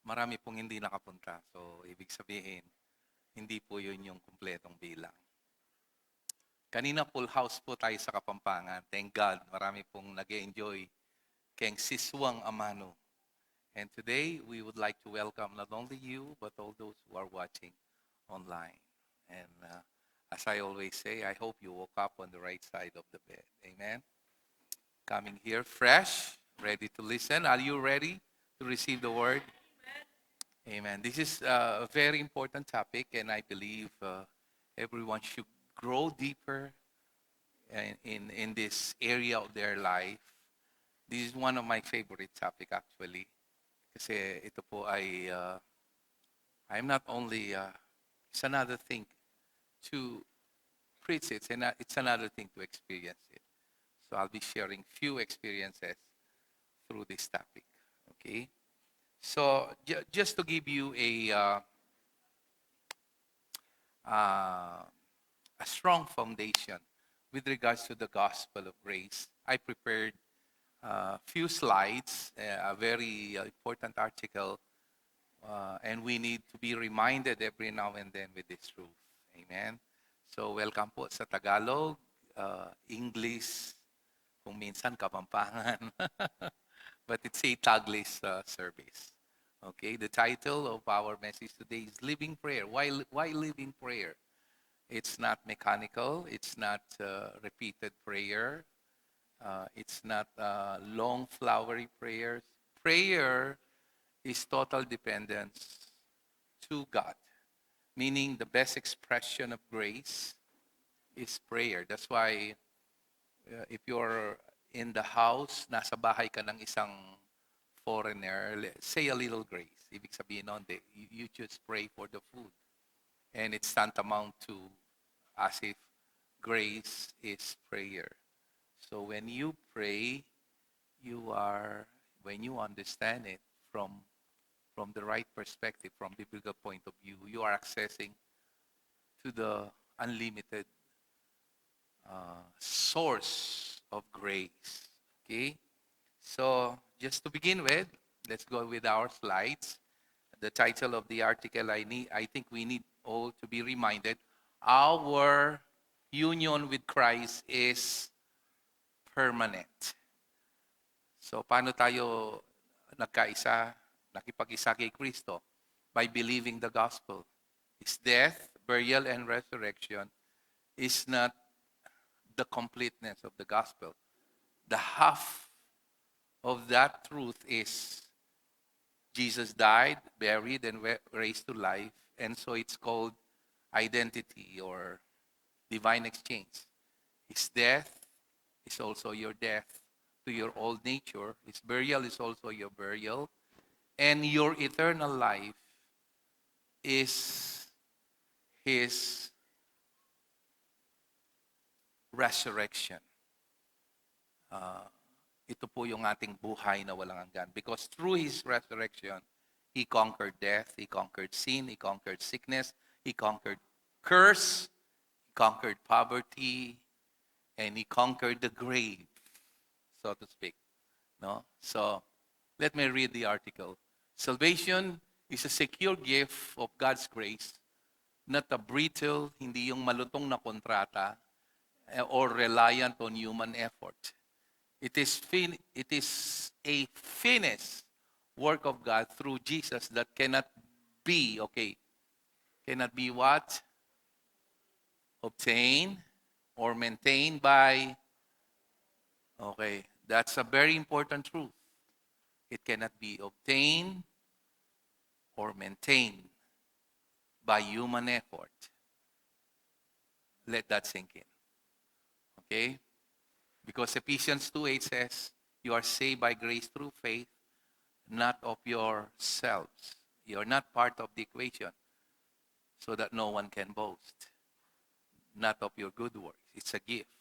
marami pong hindi nakapunta. So, ibig sabihin, hindi po yun yung kumpletong bilang. Kanina full house po tayo sa Kapampangan. Thank God, marami pong nag-enjoy keng Siswang Amano. And today, we would like to welcome not only you, but all those who are watching online. And as I always say, I hope you woke up on the right side of the bed. Amen? Coming here fresh, ready to listen. Are you ready to receive the word? Amen. This is a very important topic, and I believe everyone should grow deeper in this area of their life. This is one of my favorite topic actually. Kasi ito po ay, I'm not only, it's another thing to preach it, and it's another thing to experience it. So I'll be sharing few experiences through this topic. Okay? So just to give you uh, a strong foundation with regards to the gospel of grace, I prepared a few slides, a very important article, and we need to be reminded every now and then with this truth. Amen. So welcome po sa Tagalog, English, kung minsan Kapampangan, but it's a Taglish service. Okay, the title of our message today is Living Prayer. Why living prayer? It's not mechanical. It's not repeated prayer. It's not long, flowery prayers. Prayer is total dependence to God, meaning the best expression of grace is prayer. That's why if you're in the house, nasa bahay ka ng isang foreigner, say a little grace. Ibig sabihin nun, you just pray for the food. And it's tantamount to as if grace is prayer. So when you pray, when you understand it from the right perspective, from biblical point of view, you are accessing to the unlimited source of grace. Okay? So just to begin with, let's go with our slides. The title of the article I think we need all to be reminded, our union with Christ is permanent. So paano tayo nagkaisa, nakipag-isa kay Kristo? By believing the gospel. His death, burial, and resurrection is not the completeness of the gospel. The half of that truth is Jesus died, buried, and raised to life. And so it's called identity or divine exchange. His death is also your death to your old nature. His burial is also your burial. And your eternal life is His resurrection. Ito po yung ating buhay na walang hanggan. Because through His resurrection, He conquered death, He conquered sin, He conquered sickness, He conquered curse, He conquered poverty, and He conquered the grave, so to speak. No? So, let me read the article. Salvation is a secure gift of God's grace, not a brittle, hindi yung malutong na kontrata, or reliant on human effort. It is a finished work of God through Jesus that cannot be, cannot be what? Obtained or maintained by, that's a very important truth. It cannot be obtained or maintained by human effort. Let that sink in. Okay? Because Ephesians 2:8 says, you are saved by grace through faith, not of yourselves. You're not part of the equation, so that no one can boast. Not of your good works. It's a gift.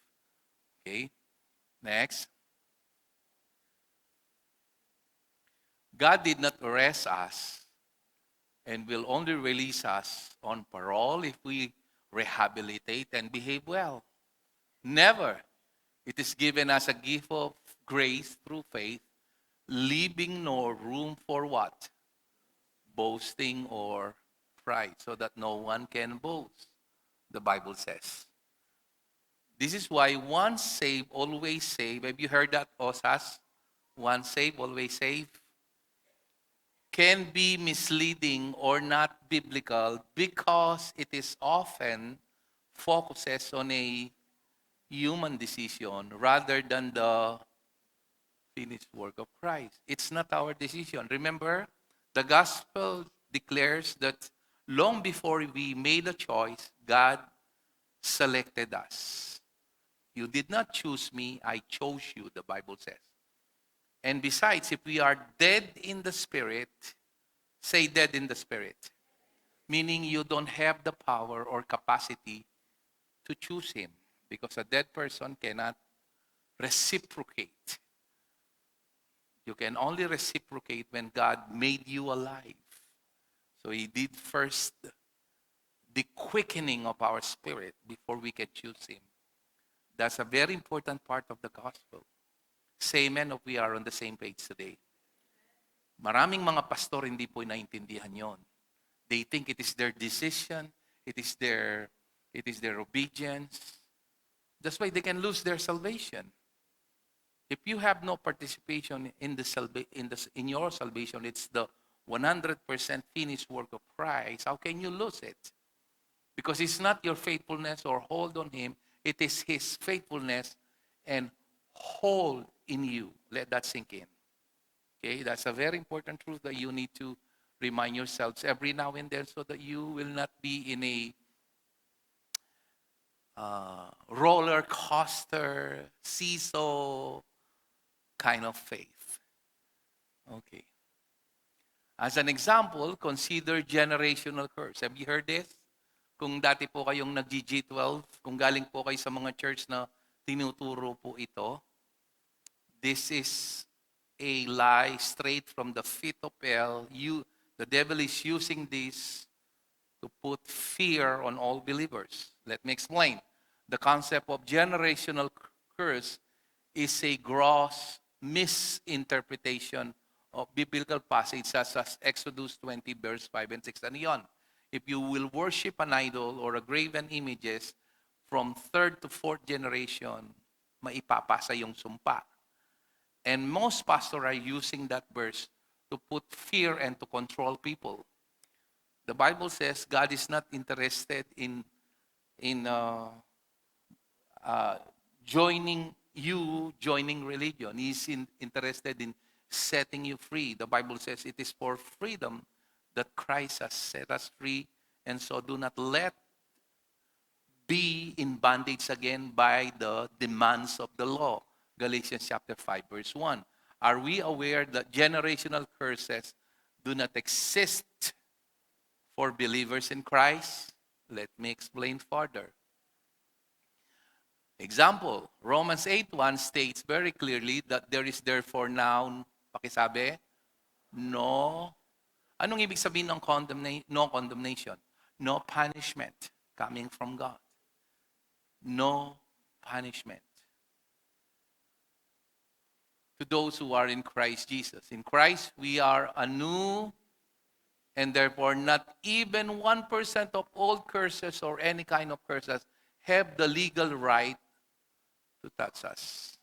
Okay? Next. God did not arrest us and will only release us on parole if we rehabilitate and behave well. Never. It is given as a gift of grace through faith, leaving no room for what? boasting or pride, so that no one can boast, the Bible says. This is why once saved, always saved. Have you heard that, Osas? Once saved, always saved. Can be misleading or not biblical because it is often focuses on a human decision rather than the finished work of Christ. It's not our decision. Remember, the gospel declares that long before we made a choice, God selected us. You did not choose me, I chose you, the Bible says. And besides, if we are dead in the spirit, say dead in the spirit, meaning you don't have the power or capacity to choose him, because a dead person cannot reciprocate. You can only reciprocate when God made you alive. So he did first the quickening of our spirit before we can choose him. That's a very important part of the gospel. Say amen if we are on the same page today. Maraming mga pastor hindi po naintindihan yon. They think it is their decision, it is their obedience. That's why they can lose their salvation. If you have no participation in your salvation, it's the 100% finished work of Christ. How can you lose it? Because it's not your faithfulness or hold on him. It is his faithfulness and hold in you. Let that sink in. Okay, that's a very important truth that you need to remind yourselves every now and then, so that you will not be in a roller coaster, seesaw kind of faith. Okay. As an example, consider generational curse. Have you heard this? Kung dati po kayong nag-G12, kung galing po kayo sa mga church na tinuturo po ito, this is a lie straight from the pit of hell. The devil is using this to put fear on all believers. Let me explain. The concept of generational curse is a gross misinterpretation of biblical passages such as Exodus 20, verse 5 and 6. Ano yun? If you will worship an idol or a graven images from third to fourth generation, maipapasa yung sumpa. And most pastors are using that verse to put fear and to control people. The Bible says God is not interested in joining religion. He's interested in setting you free. The Bible says it is for freedom that Christ has set us free. And so do not let be in bondage again by the demands of the law. Galatians chapter 5, verse 1. Are we aware that generational curses do not exist for believers in Christ? Let me explain further. Example, Romans 8:1 states very clearly that there is therefore now, pakisabi, no. Anong ibig sabihin ng no condemnation? No punishment coming from God. No punishment to those who are in Christ Jesus. In Christ, we are anew, and therefore not even 1% of all curses or any kind of curses have the legal right to touch us.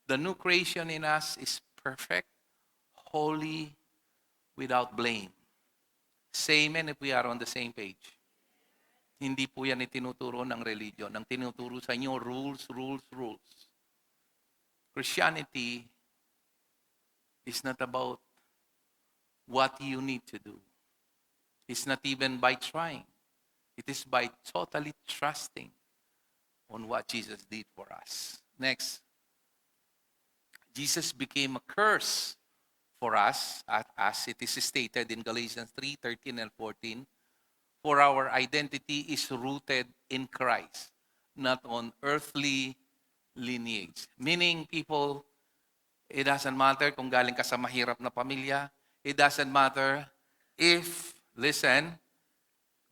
The new creation in us is perfect, holy, without blame. Say amen if we are on the same page. Hindi po yan itinuturo ng religion. Ang tinuturo sa inyo, rules, rules, rules. Christianity is not about what you need to do. It's not even by trying. It is by totally trusting on what Jesus did for us. Next, Jesus became a curse for us, as it is stated in Galatians 3:13 and 14. For our identity is rooted in Christ, not on earthly lineage. Meaning, people, it doesn't matter kung galing ka sa mahirap na pamilya. It doesn't matter if, listen,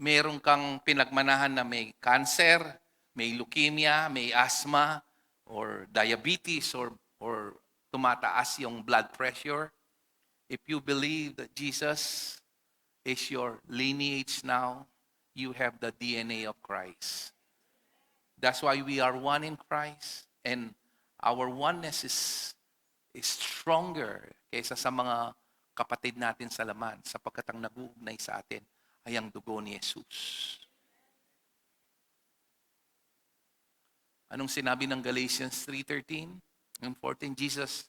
meron kang pinagmanahan na may cancer, may leukemia, may asthma, or diabetes, or tumataas yung blood pressure. If you believe that Jesus is your lineage now. You have the DNA of Christ. That's why we are one in Christ. And our oneness is stronger kaysa sa mga kapatid natin sa laman sapagkat ang nag-uugnay sa atin ay ang dugo ni Jesus. Anong sinabi ng Galatians 3:13 and 14? Jesus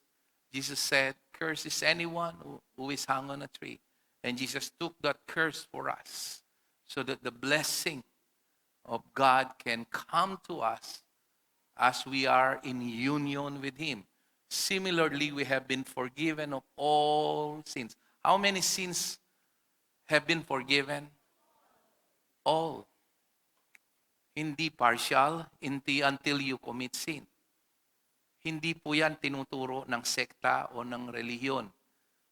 said, "Cursed is anyone who is hung on a tree." And Jesus took that curse for us so that the blessing of God can come to us as we are in union with Him. Similarly, we have been forgiven of all sins. How many sins have been forgiven? All. Hindi partial, hindi until you commit sin. Hindi po yan tinuturo ng sekta o ng relihiyon.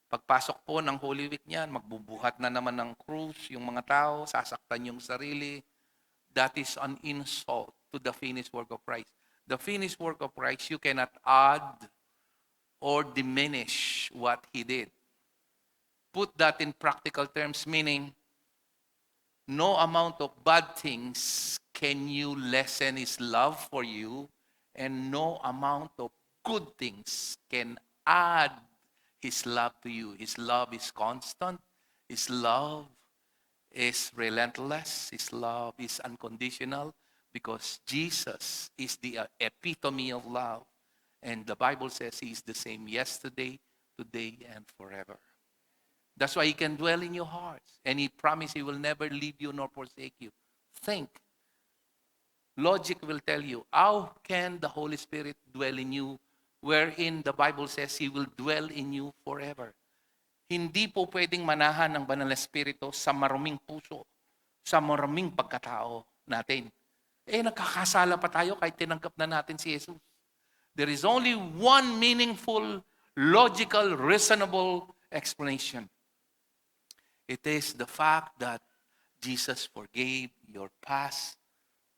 Pagpasok po ng Holy Week niyan, magbubuhat na naman ng krus yung mga tao, sasaktan yung sarili. That is an insult to the finished work of Christ. The finished work of Christ, you cannot add or diminish what He did. Put that in practical terms, meaning no amount of bad things can you lessen His love for you, and no amount of good things can add His love to you. His love is constant. His love is relentless. His love is unconditional because Jesus is the epitome of love. And the Bible says He is the same yesterday, today, and forever. That's why He can dwell in your hearts. And He promised He will never leave you nor forsake you. Think. Logic will tell you, how can the Holy Spirit dwell in you wherein the Bible says He will dwell in you forever? Hindi po pwedeng manahan ng Banal na Espiritu sa maruming puso, sa maruming pagkatao natin. Nagkakasala pa tayo kahit tinanggap na natin si Jesus. There is only one meaningful, logical, reasonable explanation. It is the fact that Jesus forgave your past,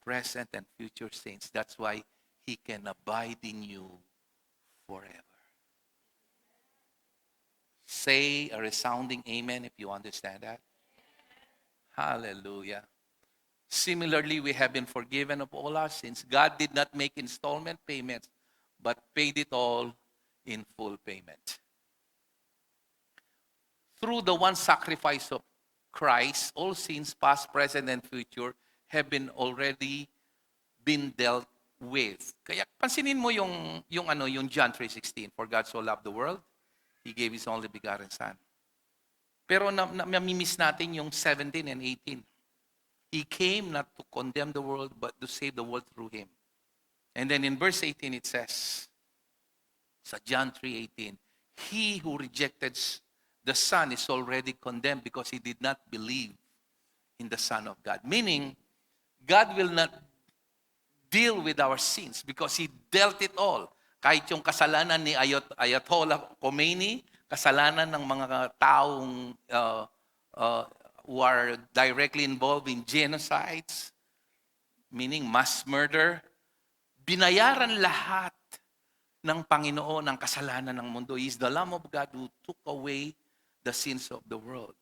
present, and future sins. That's why He can abide in you forever. Say a resounding amen if you understand that. Hallelujah. Similarly, we have been forgiven of all our sins. God did not make installment payments, but paid it all in full payment. Through the one sacrifice of Christ, all sins, past, present, and future, have been already been dealt with. Kaya pansinin mo yung John 3:16, for God so loved the world, He gave His only begotten Son. Pero namimiss natin yung 17 and 18. He came not to condemn the world, but to save the world through Him. And then in verse 18 it says, sa John 3:18, he who rejected the Son is already condemned because he did not believe in the Son of God. Meaning, God will not deal with our sins because He dealt it all. Kahit yung kasalanan ni Ayatollah Khomeini, kasalanan ng mga taong who are directly involved in genocides, meaning mass murder, binayaran lahat ng Panginoon ang kasalanan ng mundo. He is the Lamb of God who took away the sins of the world.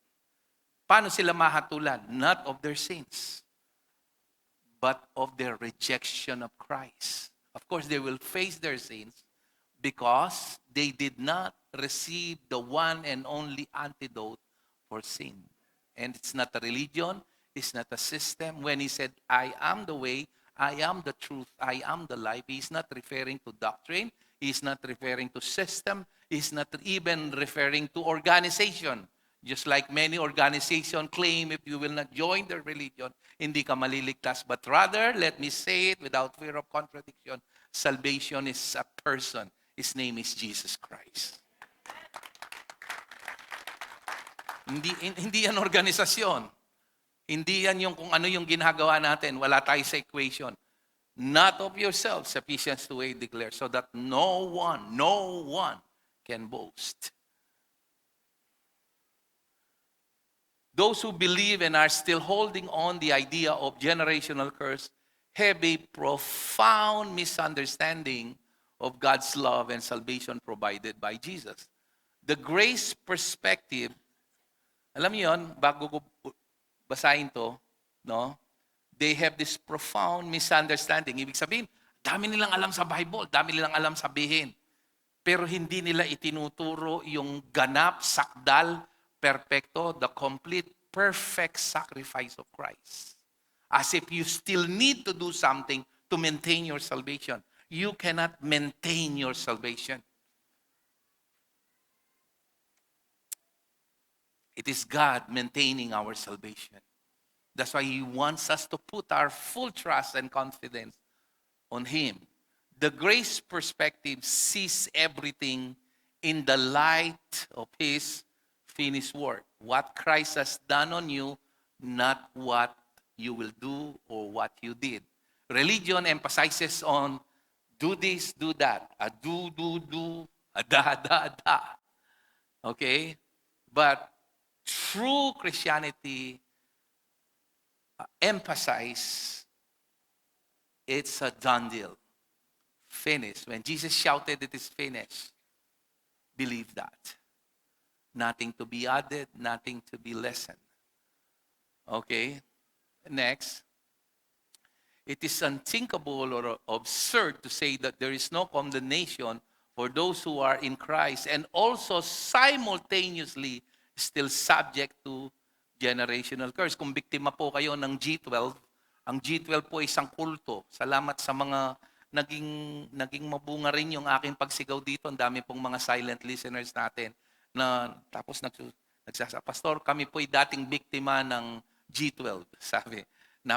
Paano sila mahatulan? Not of their sins, but of their rejection of Christ. Of course, they will face their sins because they did not receive the one and only antidote for sin. And it's not a religion, it's not a system. When He said, I am the way, I am the truth, I am the life, He's not referring to doctrine, He's not referring to system, He's not even referring to organization. Just like many organizations claim, if you will not join their religion, hindi ka maliligtas. But rather, let me say it without fear of contradiction, salvation is a person. His name is Jesus Christ. Hindi yan organisasyon. Hindi yan yung kung ano yung ginagawa natin. Wala tayo sa equation. Not of yourselves, Ephesians 2:8 declares, so that no one can boast. Those who believe and are still holding on the idea of generational curse have a profound misunderstanding of God's love and salvation provided by Jesus. The grace perspective Alam niyo yun, bago ko basahin to, no? They have this profound misunderstanding. Ibig sabihin, dami nilang alam sa Bible, dami nilang alam sabihin. Pero hindi nila itinuturo yung ganap, sakdal, perpekto, the complete, perfect sacrifice of Christ. As if you still need to do something to maintain your salvation. You cannot maintain your salvation. It is God maintaining our salvation. That's why He wants us to put our full trust and confidence on Him. The grace perspective sees everything in the light of His finished work. What Christ has done on you, not what you will do or what you did. Religion emphasizes on do this, do that. A do, a da. Okay? But true Christianity emphasize it's a done deal. Finished. When Jesus shouted it is finished, believe that. Nothing to be added, nothing to be lessened. Okay? Next. It is unthinkable or absurd to say that there is no condemnation for those who are in Christ and also simultaneously still subject to generational curse. Kung biktima po kayo ng G12, ang G12 po ay isang kulto. Salamat sa mga naging mabunga rin yung aking pagsigaw dito. Ang dami pong mga silent listeners natin na tapos nagsasa, Pastor, kami po ay dating biktima ng G12, sabi.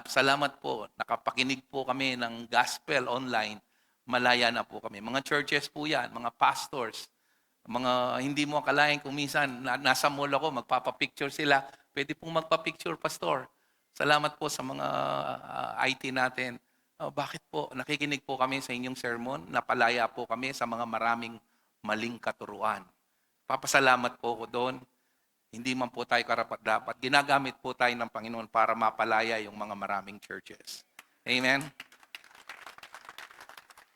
Salamat po, nakapakinig po kami ng gospel online, malaya na po kami. Mga churches po yan, mga pastors, mga hindi mo akalain kung minsan nasa mall ako, magpapapicture sila. Pwede pong magpapicture, Pastor. Salamat po sa mga IT natin. Bakit po? Nakikinig po kami sa inyong sermon. Napalaya po kami sa mga maraming maling katuruan. Papasalamat po ko doon. Hindi man po tayo karapat-dapat. Ginagamit po tayo ng Panginoon para mapalaya yung mga maraming churches. Amen?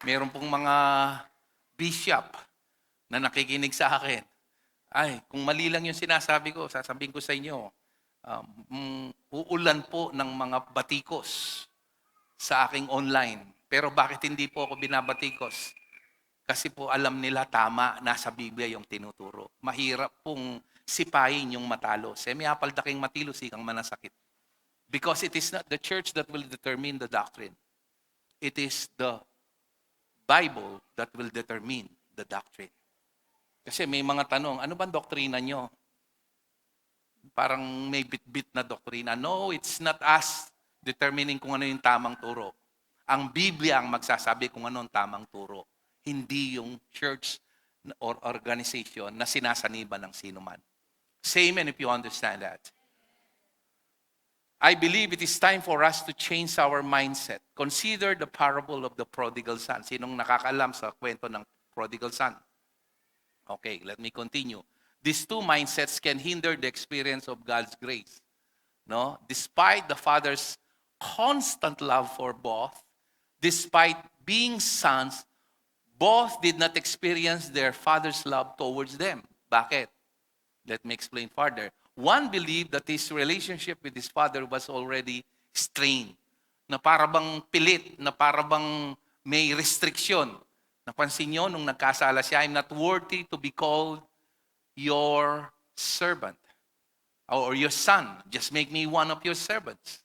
Meron pong mga bishop na nakikinig sa akin. Ay, kung mali lang yung sinasabi ko, sasabihin ko sa inyo, uulan po ng mga batikos sa aking online. Pero bakit hindi po ako binabatikos? Kasi po alam nila tama, nasa Biblia yung tinuturo. Mahirap pong sipayin yung matalo. Semi-apaldaking matilo, sikang manasakit. Because it is not the church that will determine the doctrine. It is the Bible that will determine the doctrine. Kasi may mga tanong, ano ba doktrina nyo? Parang may bit-bit na doktrina. No, it's not us determining kung ano yung tamang turo. Ang Biblia ang magsasabi kung ano ang tamang turo. Hindi yung church or organization na sinasaniba ng sino man. Say amen if you understand that. I believe it is time for us to change our mindset. Consider the parable of the prodigal son. Sinong nakakaalam sa kwento ng prodigal son? Okay, let me continue. These two mindsets can hinder the experience of God's grace. No? Despite the father's constant love for both, despite being sons, both did not experience their father's love towards them. Bakit? Let me explain further. One believed that his relationship with his father was already strained. Na parabang pilit, na parabang may restriction. Napansin nyo, nung nagkasala siya, I'm not worthy to be called your servant or your son. Just make me one of your servants.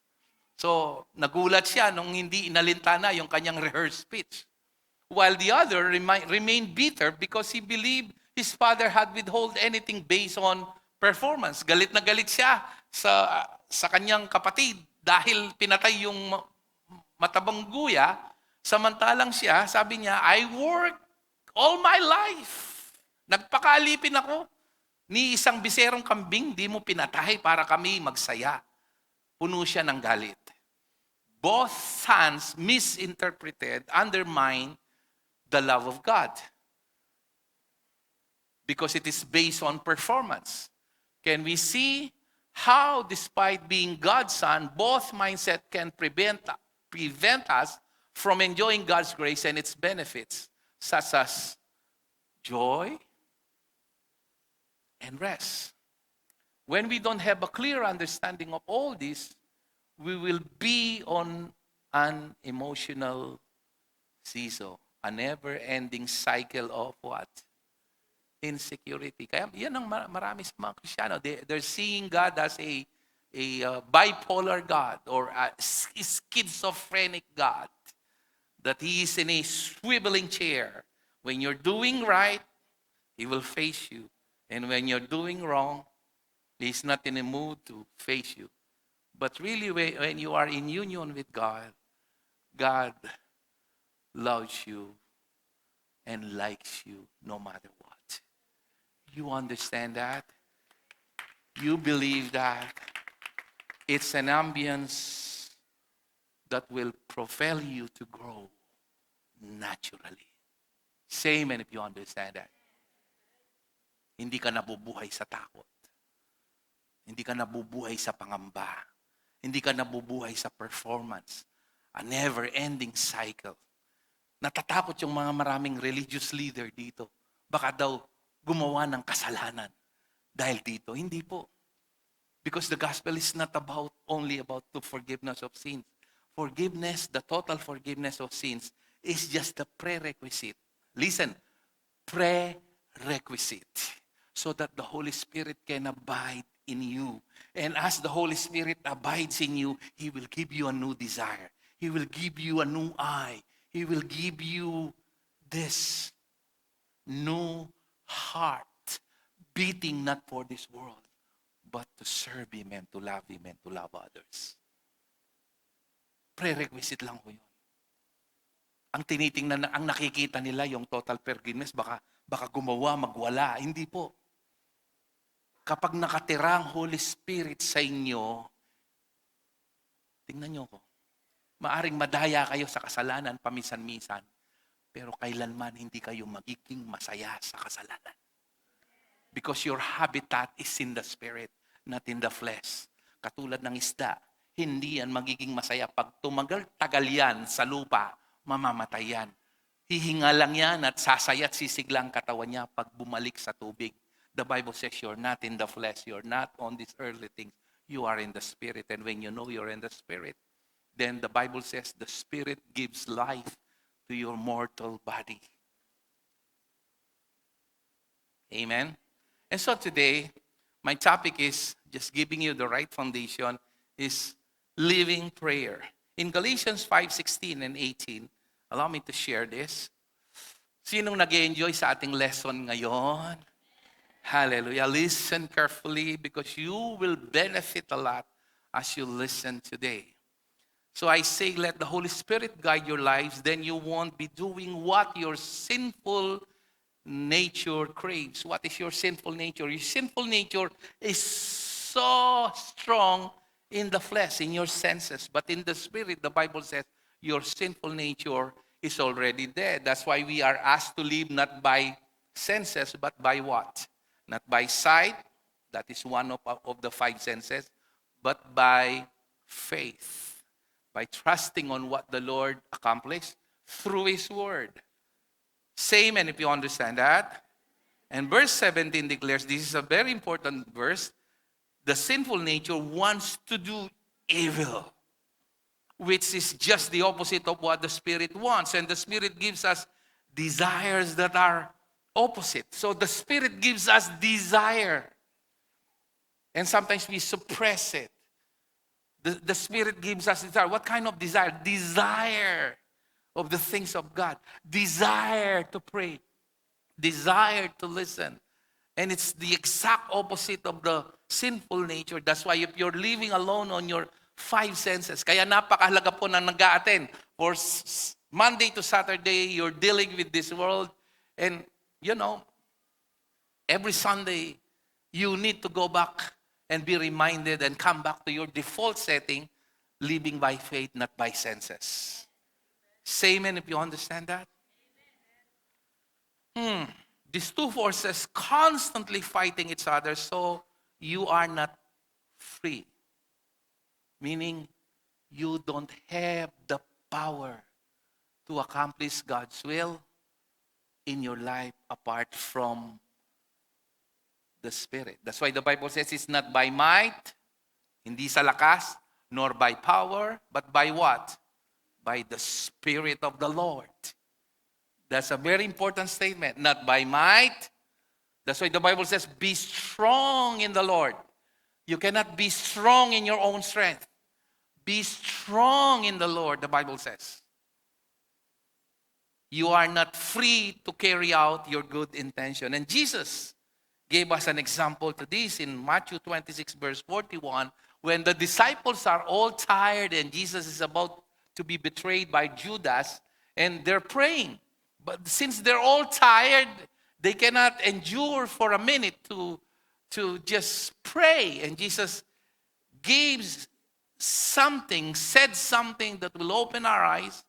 So, nagulat siya nung hindi inalintana yung kanyang rehearsed speech. While the other remained bitter because he believed his father had withheld anything based on performance. Galit na galit siya sa kanyang kapatid dahil pinatay yung matabang guya. Samantalang siya, sabi niya, I worked all my life. Nagpakaalipin ako. Ni isang biserong kambing, di mo pinatay para kami magsaya. Puno siya ng galit. Both sons misinterpreted, undermined the love of God. Because it is based on performance. Can we see how, despite being God's son, both mindset can prevent us from enjoying God's grace and its benefits, such as joy and rest. when we don't have a clear understanding of all this, we will be on an emotional seesaw, a never-ending cycle of what? Insecurity. Kaya yan ang marami sa mga Kristiyano. They're seeing God as a bipolar God or a schizophrenic God. That He is in a swiveling chair. When you're doing right, He will face you. And when you're doing wrong, He's not in a mood to face you. But really, when you are in union with God, God loves you and likes you no matter what. You understand that? You believe that? It's an ambience that will propel you to grow naturally. Say amen if you understand that. Hindi ka nabubuhay sa takot. Hindi ka nabubuhay sa pangamba. Hindi ka nabubuhay sa performance. A never-ending cycle. Natatakot yung mga maraming religious leader dito. Baka daw gumawa ng kasalanan dahil dito. Hindi po. Because the gospel is not only about the forgiveness of sins. Forgiveness, the total forgiveness of sins, is just the prerequisite. Listen, prerequisite. So that the Holy Spirit can abide in you. And as the Holy Spirit abides in you, He will give you a new desire. He will give you a new eye. He will give you this new heart, beating not for this world, but to serve Him and to love Him and to love others. Prerequisite lang ko yun. Ang tinitingnan, ang nakikita nila yung total forgiveness, baka gumawa, magwala. Hindi po. Kapag nakatira ang Holy Spirit sa inyo, tingnan nyo ko, maaring madaya kayo sa kasalanan paminsan-minsan, pero kailanman hindi kayo magiging masaya sa kasalanan. Because your habitat is in the Spirit, not in the flesh. Katulad ng isda, hindi yan magiging masaya. Pag tumagal-tagal yan sa lupa, mamamatay yan. Hihinga lang yan at sasaya at sisiglang katawan niya pag bumalik sa tubig. The Bible says you're not in the flesh, you're not on these earthly things. You are in the Spirit. And when you know you're in the Spirit, then the Bible says the Spirit gives life to your mortal body. Amen? And so today, my topic is, just giving you the right foundation, is living prayer. In Galatians 5:16 and 18, allow me to share this. Sinong nag-enjoy sa ating lesson ngayon? Hallelujah. Listen carefully because you will benefit a lot as you listen today. So I say, let the Holy Spirit guide your lives, then you won't be doing what your sinful nature craves. What is your sinful nature? Your sinful nature is so strong in the flesh, in your senses. But in the Spirit, the Bible says, your sinful nature is already dead. That's why we are asked to live not by senses, but by what? Not by sight, that is one of the five senses, but by faith. By trusting on what the Lord accomplished through His Word. Say amen if you understand that. And verse 17 declares, this is a very important verse, the sinful nature wants to do evil, which is just the opposite of what the Spirit wants. And the Spirit gives us desires that are opposite. So the Spirit gives us desire. And sometimes we suppress it. The Spirit gives us desire. What kind of desire? Desire of the things of God. Desire to pray. Desire to listen. And it's the exact opposite of the sinful nature. That's why if you're living alone on your five senses, kaya napakahalaga po na nag-a-attend. For Monday to Saturday, you're dealing with this world. And, you know, every Sunday, you need to go back and be reminded and come back to your default setting, living by faith, not by senses. Say amen if you understand that. These two forces constantly fighting each other, so you are not free. Meaning, you don't have the power to accomplish God's will in your life apart from the Spirit. That's why the Bible says it's not by might, hindi sa lakas, nor by power, but by what? By the Spirit of the Lord. That's a very important statement. Not by might. That's why the Bible says, be strong in the Lord. You cannot be strong in your own strength. Be strong in the Lord, the Bible says. You are not free to carry out your good intention. And Jesus gave us an example to this in Matthew 26, verse 41, when the disciples are all tired and Jesus is about to be betrayed by Judas, and they're praying. But since they're all tired, they cannot endure for a minute to just pray. And Jesus gives something, said something that will open our eyes.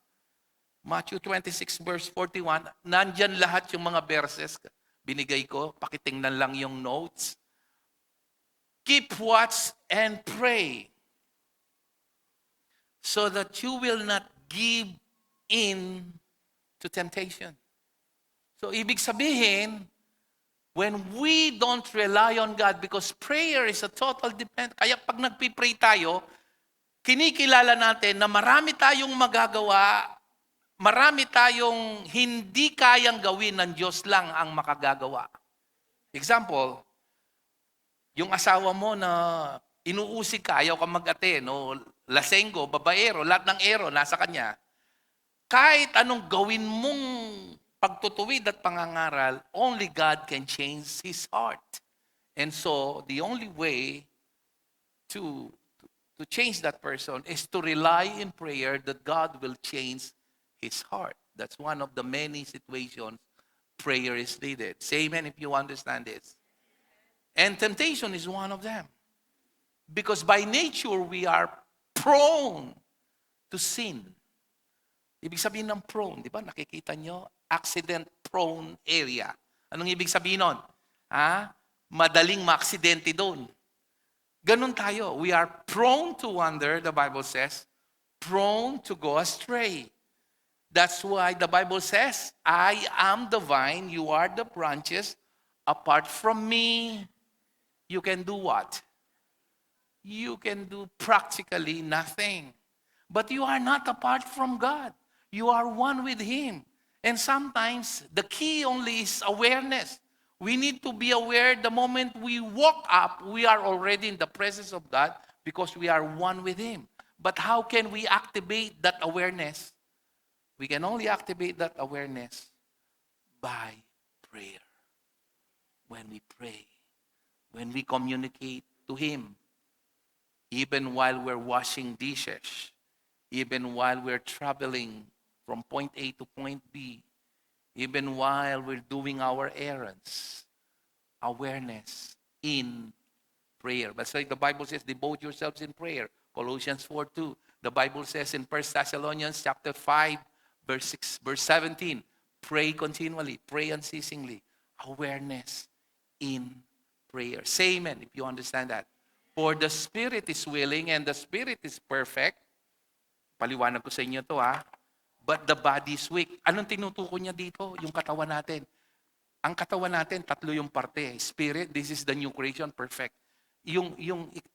Matthew 26 verse 41, nandyan lahat yung mga verses. Binigay ko, pakitingnan lang yung notes. Keep watch and pray so that you will not give in to temptation. So, ibig sabihin, when we don't rely on God, because prayer is a total depend. Kaya pag nagpipray tayo, kinikilala natin na marami tayong magagawa, marami tayong hindi kayang gawin ng Diyos lang ang makagagawa. Example, yung asawa mo na inuusig ka, ayaw ka mag-attend, o lasenggo, babaero, lahat ng ero nasa kanya, kahit anong gawin mong pagtutuwid at pangangaral, only God can change his heart. And so, the only way to change that person is to rely in prayer that God will change his heart. That's one of the many situations prayer is needed. Say amen if you understand this. And temptation is one of them. Because by nature, we are prone to sin. Ibig sabihin ng prone, di ba? Nakikita nyo, accident-prone area. Anong ibig sabihin nun? Madaling maaksidente doon. Ganun tayo. We are prone to wander, the Bible says, prone to go astray. That's why the Bible says, I am the vine, you are the branches. Apart from me, you can do what? You can do practically nothing. But you are not apart from God. You are one with Him. And sometimes, the key only is awareness. We need to be aware the moment we walk up, we are already in the presence of God because we are one with Him. But how can we activate that awareness? We can only activate that awareness by prayer. When we pray, when we communicate to Him, even while we're washing dishes, even while we're traveling from point A to point B, even while we're doing our errands, awareness in prayer. That's why the Bible says, devote yourselves in prayer. Colossians 4:2. The Bible says in 1 Thessalonians chapter 5, verse 6, verse 17, pray continually, pray unceasingly. Awareness in prayer. Say amen if you understand that. For the spirit is willing and the spirit is perfect. Paliwanag ko sa inyo to But the body is weak. Anong tinutukoy niya dito? Yung katawan natin. Ang katawan natin, tatlo yung parte. Spirit, this is the new creation, perfect. Yung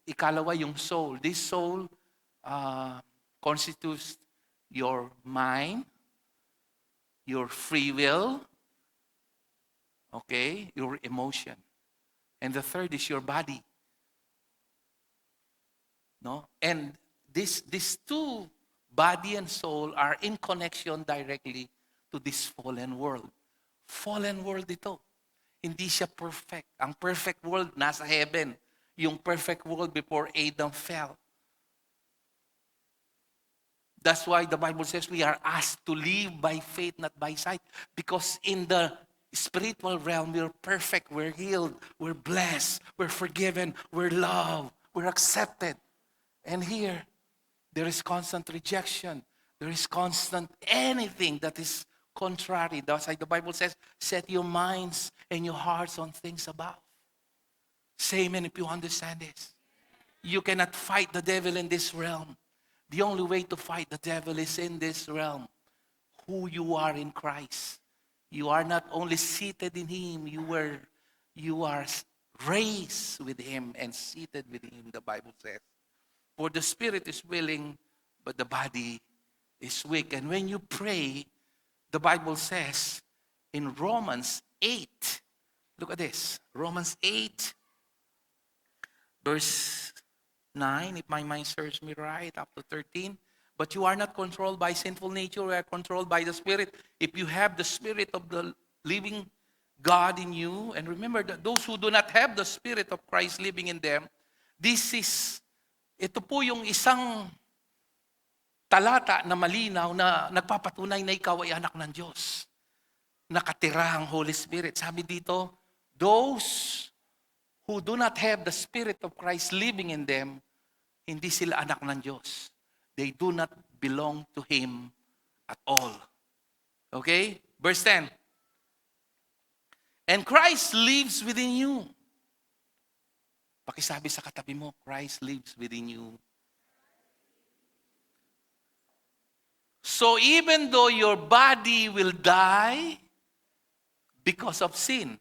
ikalawa, yung soul. This soul constitutes your mind, your free will, okay, your emotion. And the third is your body. No? And these two, body and soul, are in connection directly to this fallen world. Fallen world ito. Hindi siya perfect. Ang perfect world nasa heaven. Yung perfect world before Adam fell. That's why the Bible says we are asked to live by faith, not by sight. Because in the spiritual realm, we're perfect, we're healed, we're blessed, we're forgiven, we're loved, we're accepted. And here, there is constant rejection. There is constant anything that is contrary. That's why the Bible says, set your minds and your hearts on things above. Say amen if you understand this. You cannot fight the devil in this realm. The only way to fight the devil is in this realm. Who you are in Christ. You are not only seated in Him, you are raised with him and seated with him, the Bible says. For the spirit is willing, but the body is weak. And when you pray, the Bible says in Romans 8, look at this, Romans 8, verse 9, if my mind serves me right, up to 13. But you are not controlled by sinful nature, you are controlled by the Spirit. If you have the Spirit of the living God in you, and remember that those who do not have the Spirit of Christ living in them, ito po yung isang talata na malinaw na nagpapatunay na ikaw ay anak ng Diyos. Nakatira ang Holy Spirit. Sabi dito, those who do not have the Spirit of Christ living in them, hindi sila anak ng Diyos. They do not belong to Him at all. Okay? Verse 10. And Christ lives within you. Pakisabi sa katabi mo, Christ lives within you. So even though your body will die because of sin,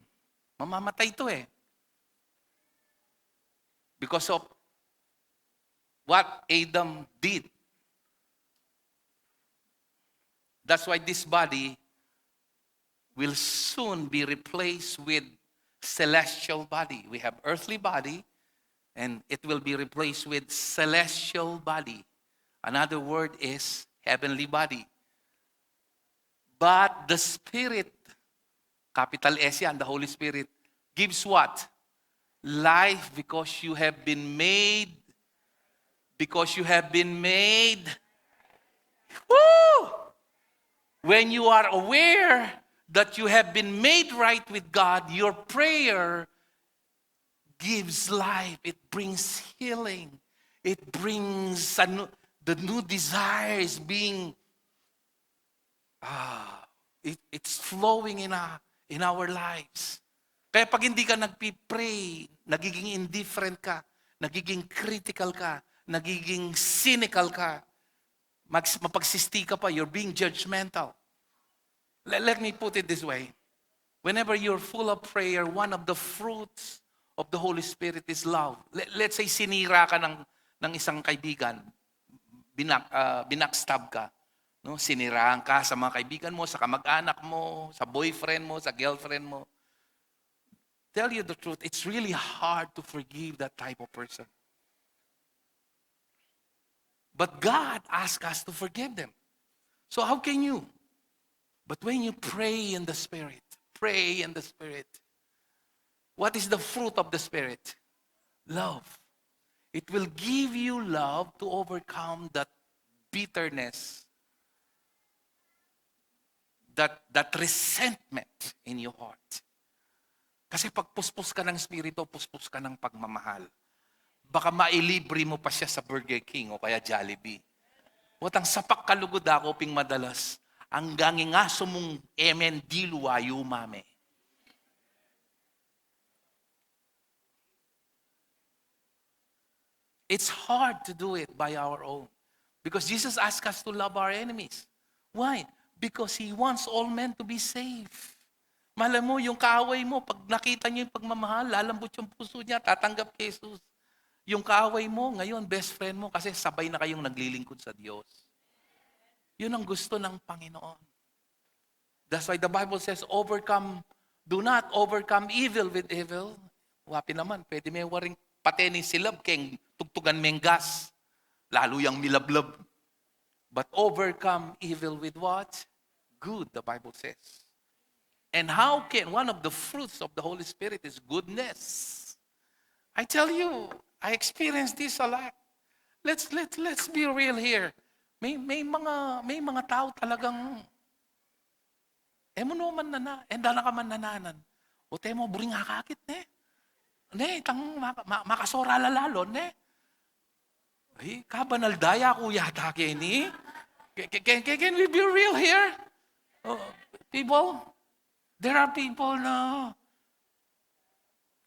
mamamatay ito eh. Because of what Adam did. That's why this body will soon be replaced with celestial body. We have earthly body, and it will be replaced with celestial body. Another word is heavenly body. But the Spirit, capital S yan, the Holy Spirit, gives what? Life, because you have been made. Woo! When you are aware that you have been made right with God, your prayer gives life. It brings healing. It brings the new desires being, it's flowing in our lives. Kaya pag hindi ka nagpipray, nagiging indifferent ka, nagiging critical ka, nagiging cynical ka, mapagsisti ka pa, you're being judgmental. Let me put it this way. Whenever you're full of prayer, one of the fruits of the Holy Spirit is love. Let's say sinira ka ng isang kaibigan, binackstab ka. No? Siniraan ka sa mga kaibigan mo, sa kamag-anak mo, sa boyfriend mo, sa girlfriend mo. Tell you the truth, it's really hard to forgive that type of person. But God asks us to forgive them. So how can you? But when you pray in the Spirit, what is the fruit of the Spirit? Love. It will give you love to overcome that bitterness, that resentment in your heart. Kasi pag puspos ka ng Espiritu, puspos ka ng pagmamahal. Baka mailibre mo pa siya sa Burger King o kaya Jollibee. Watang sapak kalugod ako ping madalas, ang gangingaso mong di luwayo mame. It's hard to do it by our own. Because Jesus asked us to love our enemies. Why? Because He wants all men to be saved. Malam mo, yung kaaway mo, pag nakita niyo yung pagmamahal, lalambot yung puso niya, tatanggap kay Jesus. Yung kaaway mo, ngayon, best friend mo, kasi sabay na kayong naglilingkod sa Diyos. Yun ang gusto ng Panginoon. That's why the Bible says, do not overcome evil with evil. Wapi naman, pwede may waring pateni silab, keng tugtugan may gas. Lalo yung milablab. But overcome evil with what? Good, the Bible says. And how can, one of the fruits of the Holy Spirit is goodness. I tell you, I experienced this a lot. Let's be real here. May mga tao talagang mo man na, enda na ka man nananan. O mo buring hakakit ne. Ne, tang makasora lalalo ne. Ay, kabanaldaya ko yata kini. Can we be real here? People, there are people na,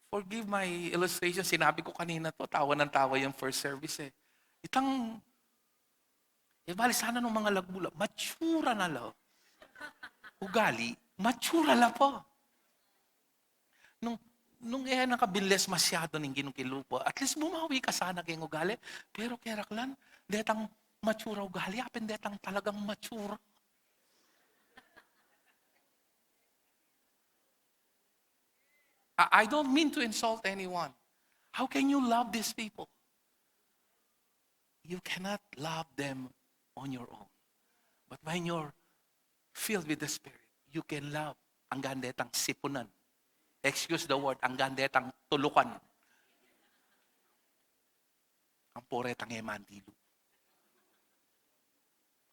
forgive my illustration, sinabi ko kanina to, tawa ng tawa yung first service eh. Bali sana ng mga lagbula, matsura na lang. Ugali, matsura na po. nung nakabilis masyado ning ginukilupo, at least bumawi ka sana kay ugali. Pero keraklan, detang matura ugali, apin detang talagang matura. I don't mean to insult anyone. How can you love these people? You cannot love them on your own. But when you're filled with the Spirit, you can love ang gandetang sipunan. Excuse the word, ang gandetang tulukan. Ang poretang emantilu.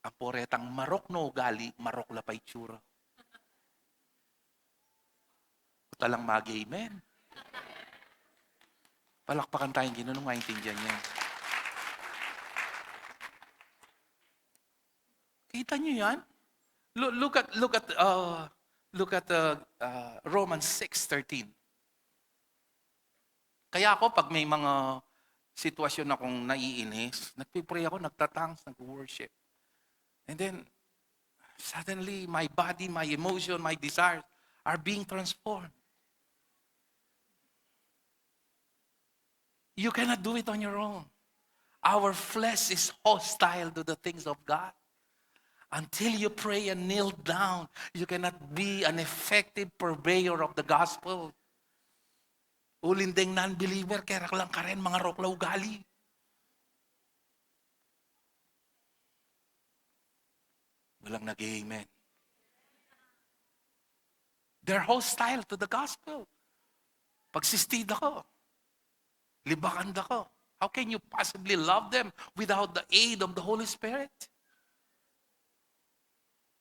Ang poretang marok no ugali, marok lapay tsura. Talang mag-amen. Palakpakan tayong ginanong maintindihan niya. Kita niyo yan? Look at Romans 6:13. Kaya ako pag may mga sitwasyon akong naiinis, nagpipray ako, nagtatangs, nag-worship. And then suddenly my body, my emotion, my desires are being transformed. You cannot do it on your own. Our flesh is hostile to the things of God. Until you pray and kneel down, you cannot be an effective purveyor of the gospel. Ulindeng non-believer, kaya lang ka rin mga roklaw gali. Walang nag-amen. They're hostile to the gospel. Pagsistid ako, libakan ako. How can you possibly love them without the aid of the Holy Spirit?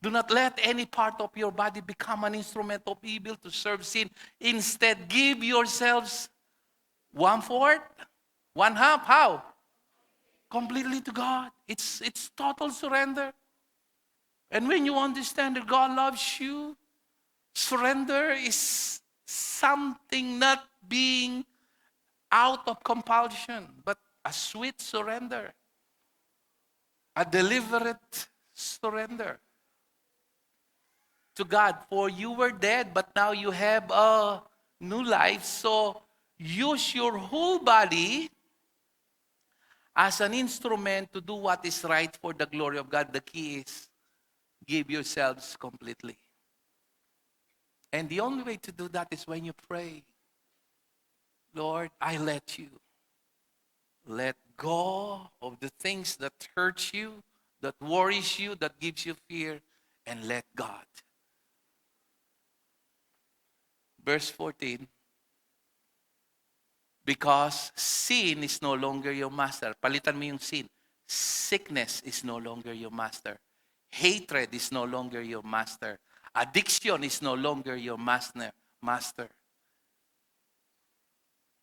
Do not let any part of your body become an instrument of evil to serve sin. Instead, give yourselves 1/4, 1/2. How? Completely to God. It's total surrender. And when you understand that God loves you, surrender is something not being out of compulsion, but a sweet surrender. A deliberate surrender to God. For you were dead, but now you have a new life. So use your whole body as an instrument to do what is right for the glory of God. The key is give yourselves completely. And the only way to do that is when you pray, Lord, I let you. Let go of the things that hurt you, that worries you, that gives you fear, and let God. Verse 14, because sin is no longer your master. Palitan mo yung sin. Sickness is no longer your master. Hatred is no longer your master. Addiction is no longer your master.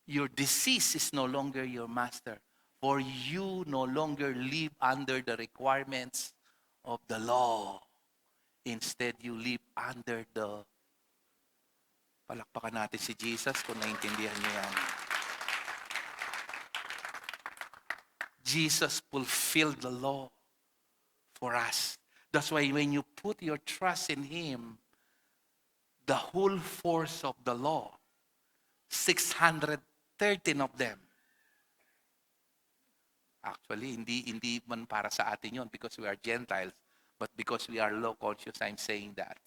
Your disease is no longer your master. For you no longer live under the requirements of the law. Instead, you live under the... Palakpakan natin si Jesus kung naintindihan niyo yan. Jesus fulfilled the law for us. That's why when you put your trust in Him, the whole force of the law, 613 of them, actually, hindi man para sa atin yon because we are Gentiles, but because we are law conscious, I'm saying that,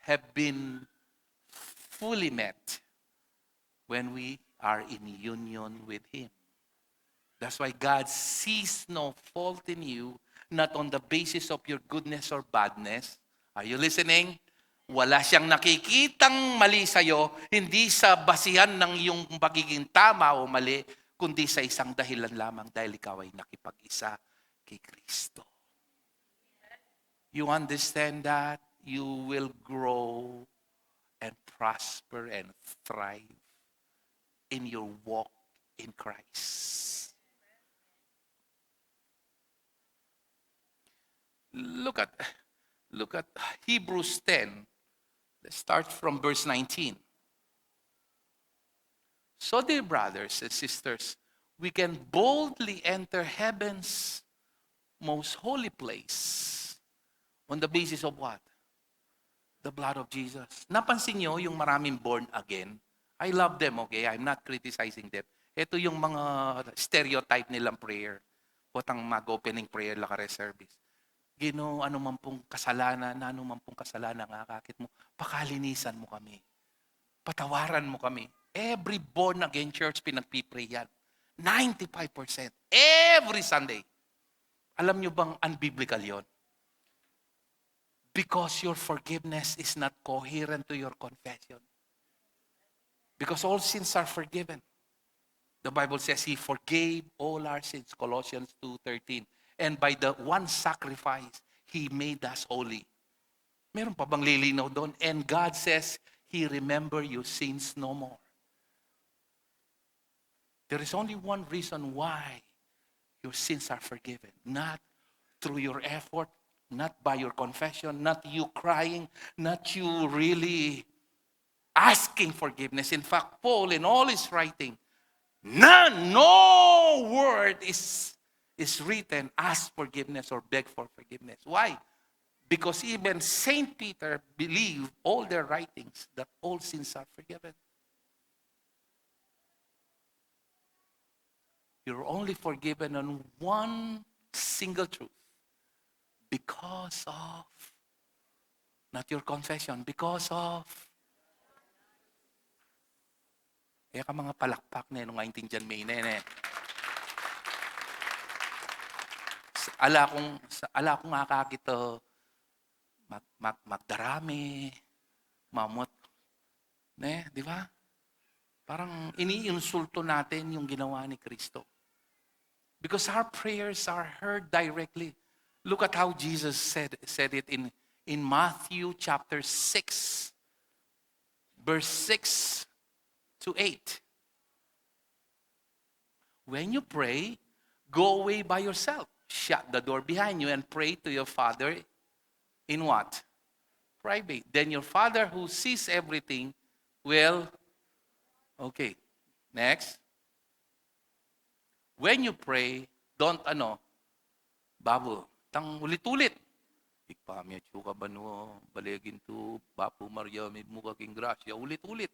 have been fully met when we are in union with Him. That's why God sees no fault in you, not on the basis of your goodness or badness. Are you listening? Wala siyang nakikitang mali sa'yo, hindi sa basihan ng iyong pagiging tama o mali, kundi sa isang dahilan lamang dahil ikaw ay nakipag-isa kay Kristo. You understand that? You will grow and prosper and thrive in your walk in Christ. Look at Hebrews 10. Let's start from verse 19. So, dear brothers and sisters, we can boldly enter heaven's most holy place on the basis of what? The blood of Jesus. Napansin nyo yung maraming born again? I love them, okay? I'm not criticizing them. Ito yung mga stereotype nilang prayer. Putang mag-opening prayer lakare service. Ginoo, ano man pong kasalanan, ang akakit mo, pakalinisan mo kami. Patawaran mo kami. Every born again church pinagpipray yan. 95%. Every Sunday. Alam nyo bang unbiblical yon? Because your forgiveness is not coherent to your confession. Because all sins are forgiven. The Bible says He forgave all our sins, Colossians 2:13. And by the one sacrifice, He made us holy. Meron pa bang lilinaw doon? And God says, He remember your sins no more. There is only one reason why your sins are forgiven. Not through your effort, not by your confession, not you crying, not you really asking forgiveness. In fact, Paul, in all his writing, no word is written, ask forgiveness or beg for forgiveness. Why? Because even Saint Peter believed all their writings that all sins are forgiven. You're only forgiven on one single truth. Because of, not your confession, because of, ka mga palakpak na nung maintindihan may nene. Ala kong akakito, magdarami, mamot. Di ba? Parang iniinsulto natin yung ginawa ni Kristo. Because our prayers are heard directly. Look at how Jesus said it in Matthew chapter 6, verse 6 to 8. When you pray, go away by yourself. Shut the door behind you and pray to your Father in what? Private. Then your Father who sees everything will... Okay. Next. When you pray, don't babble. Tang ulit-ulit. Ikpamya chuka bano, baligin to, Bapo Maria, may mukha king grasya. Ulit-ulit.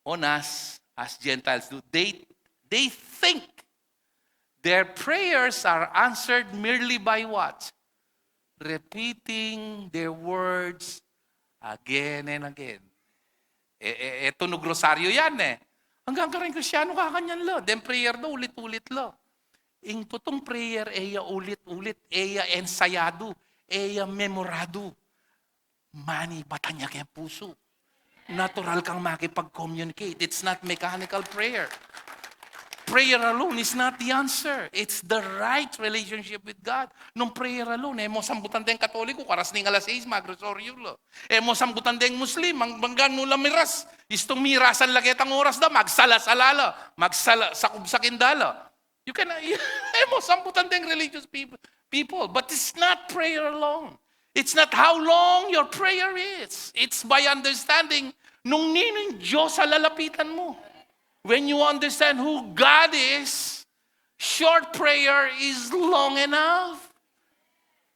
On us, as Gentiles do, they think their prayers are answered merely by what? Repeating their words again and again. Ito no glosaryo yan Hanggang ka rin Kristyano kakanyan lo. Then prayer do, ulit-ulit lo. Ing tutong prayer, ulit-ulit, ensayado, memorado. Mani, batanya kaya puso. Natural kang makipag-communicate. It's not mechanical prayer. Prayer alone is not the answer. It's the right relationship with God. Nung prayer alone, mo sambutan din Katoliko, karas ning alas 6, magresoryo lo. Mo sambutan din Muslim, manggan mo lamiras. Istong mirasan lagetang oras da, magsala-salala, sakub sa kindala. You can, mo sambutan din religious people. But it's not prayer alone. It's not how long your prayer is. It's by understanding nung ninong Diyos sa lalapitan mo. When you understand who God is, short prayer is long enough.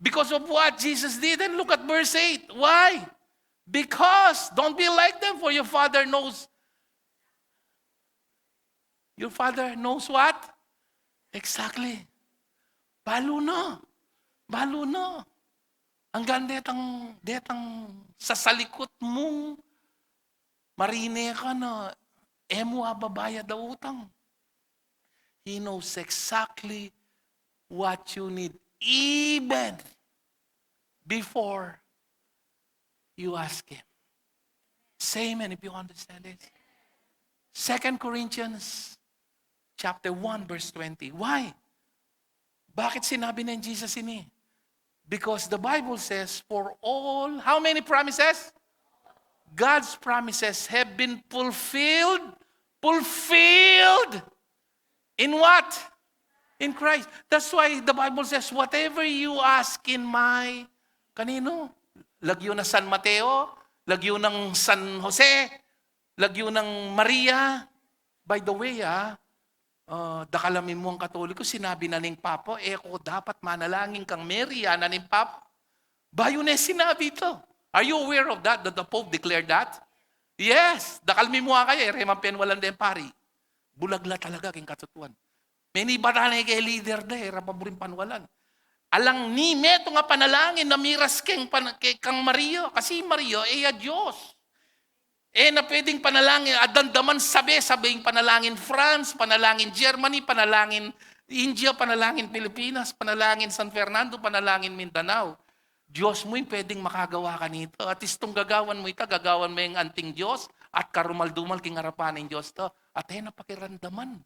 Because of what Jesus did. And look at verse 8. Why? Because, don't be like them, for your Father knows. Your Father knows what? Exactly. Balo na. Ang ganda detang sa salikot mong marine ka na mo ababayad na utang. He knows exactly what you need even before you ask Him. Say amen if you understand it. 2 Corinthians chapter 1 verse 20. Why? Bakit sinabi ng Jesus ini? Because the Bible says, for all, how many promises? God's promises have been fulfilled. Fulfilled. In what? In Christ. That's why the Bible says, whatever you ask in my, kanino? Lagyo na San Mateo, lagyo ng San Jose, lagyo ng Maria. By the way, dakalamin mo ang Katoliko, sinabi na ning Papa, ko dapat manalangin kang Maria na ning Papa. Bayo na sinabi ito. Are you aware of that the Pope declared that? Yes, dakal mi mo kaya, remang penwalan den pari. Bulagla talaga king katutuan. Many batanay kay leader de, rapaburin panwalan. Alang ni meto nga panalangin na miras kang Mario. Kasi Mario, a Diyos. Na pwedeng panalangin, adandaman sabing panalangin France, panalangin Germany, panalangin India, panalangin Pilipinas, panalangin San Fernando, panalangin Mindanao. Diyos mo yung pwedeng makagawa ka nito. At istong gagawan mo ito, gagawan mo yung anting Diyos at karumal-dumal king harapan ng Diyos to. At napakirandaman.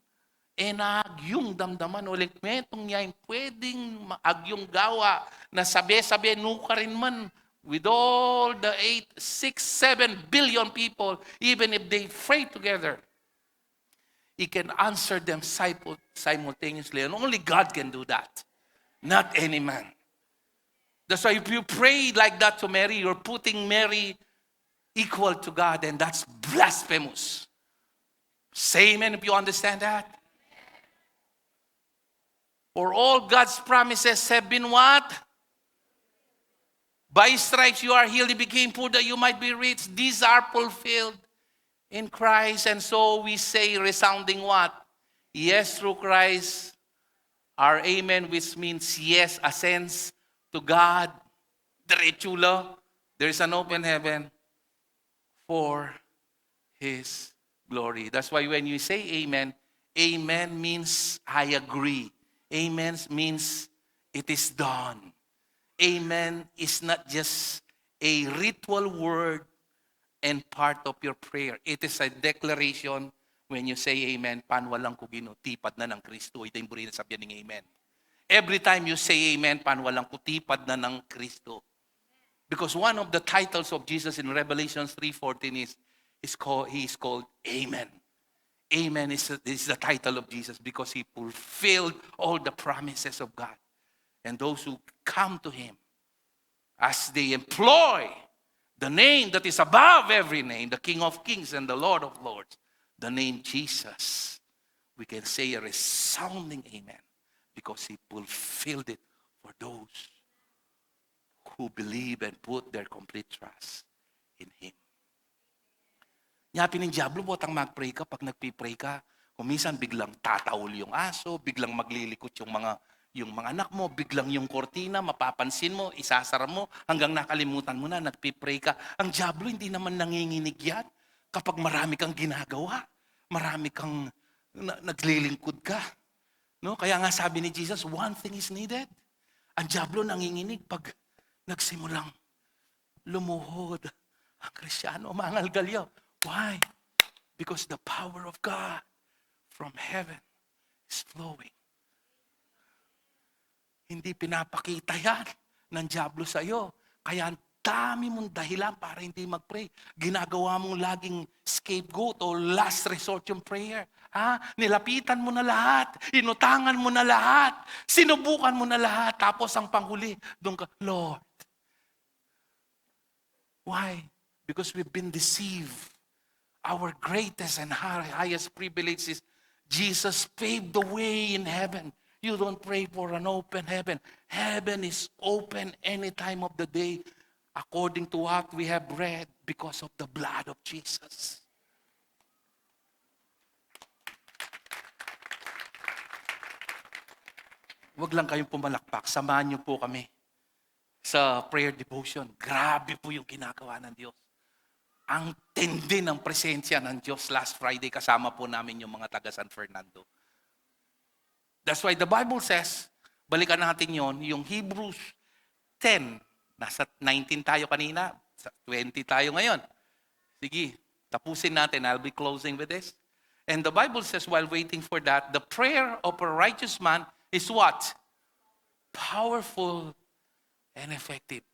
Naagyong damdaman ulit metong niya yung pwedeng maagyong gawa na sabi-sabi nuka rin man with all the 6, 7 billion people, even if they pray together, He can answer them simultaneously. And only God can do that, not any man. That's why if you pray like that to Mary, you're putting Mary equal to God, and that's blasphemous. Say amen if you understand that. For all God's promises have been what? By stripes you are healed. He became poor that you might be rich. These are fulfilled in Christ. And so we say resounding what? Yes, through Christ. Our amen, which means yes, ascends to God. Derechulo. There is an open heaven for His glory. That's why when you say amen, amen means I agree. Amen means it is done. Amen is not just a ritual word and part of your prayer. It is a declaration when you say amen, panwalang ko ginutipad na ng Kristo. Ito yung buri na sabihan ng amen. Every time you say amen, panwalang kutipad na ng Kristo. Because one of the titles of Jesus in Revelation 3:14 he is called Amen. Amen is the title of Jesus because He fulfilled all the promises of God. And those who come to Him, as they employ the name that is above every name, the King of Kings and the Lord of Lords, the name Jesus, we can say a resounding amen because He fulfilled it for those who believe and put their complete trust in Him. Yapin ng Diablo, botang mag-pray ka, pag nagpipray ka, kumisan biglang tataol yung aso, biglang maglilikot yung mga anak mo, biglang yung kortina, mapapansin mo, isasara mo, hanggang nakalimutan mo na, nagpipray ka. Ang Diablo hindi naman nanginginig yan kapag marami kang ginagawa, marami kang naglilingkod ka. No? Kaya nga sabi ni Jesus, one thing is needed. Ang Diablo nanginginig pag nagsimulang lumuhod ang Kristyano, mangalgalyo. Why? Because the power of God from heaven is flowing. Hindi pinapakita yan ng Diablo sa iyo. Kaya ang dami mong dahilan para hindi mag-pray. Ginagawa mong laging scapegoat o last resort yung prayer. Nilapitan mo na lahat. Inutangan mo na lahat. Sinubukan mo na lahat. Tapos ang panghuli, doon ka, Lord. Why? Because we've been deceived. Our greatest and highest privilege is Jesus paved the way in heaven. You don't pray for an open heaven. Heaven is open any time of the day according to what we have read because of the blood of Jesus. Huwag lang kayong pumalakpak. Samahan niyo po kami sa prayer devotion. Grabe po yung ginagawa ng Diyos. Ang tindi ng presensya ng Diyos last Friday, kasama po namin yung mga taga San Fernando. That's why the Bible says, balikan natin yung Hebrews 10. Nasa 19 tayo kanina, 20 tayo ngayon. Sige, tapusin natin. I'll be closing with this. And the Bible says, while waiting for that, the prayer of a righteous man is what? Powerful and effective.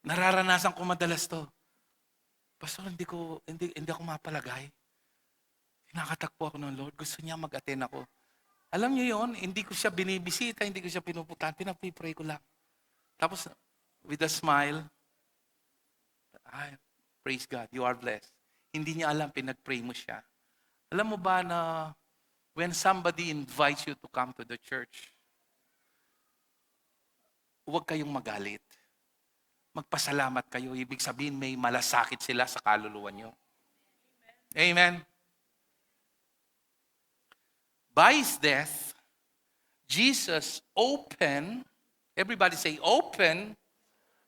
Nararanasan ko madalas to. Pastor, hindi ako mapalagay. Nakatagpo ako ng Lord. Gusto niya mag-attend ako. Alam niyo yon, hindi ko siya binibisita, hindi ko siya pinupuntahan. Pinapipray ko lang. Tapos, with a smile, praise God, you are blessed. Hindi niya alam, pinag-pray mo siya. Alam mo ba na when somebody invites you to come to the church, huwag kayong magalit. magpasalamat kayo. Ibig sabihin may malasakit sila sa kaluluwa nyo. Amen. By His death, Jesus opened, everybody say open,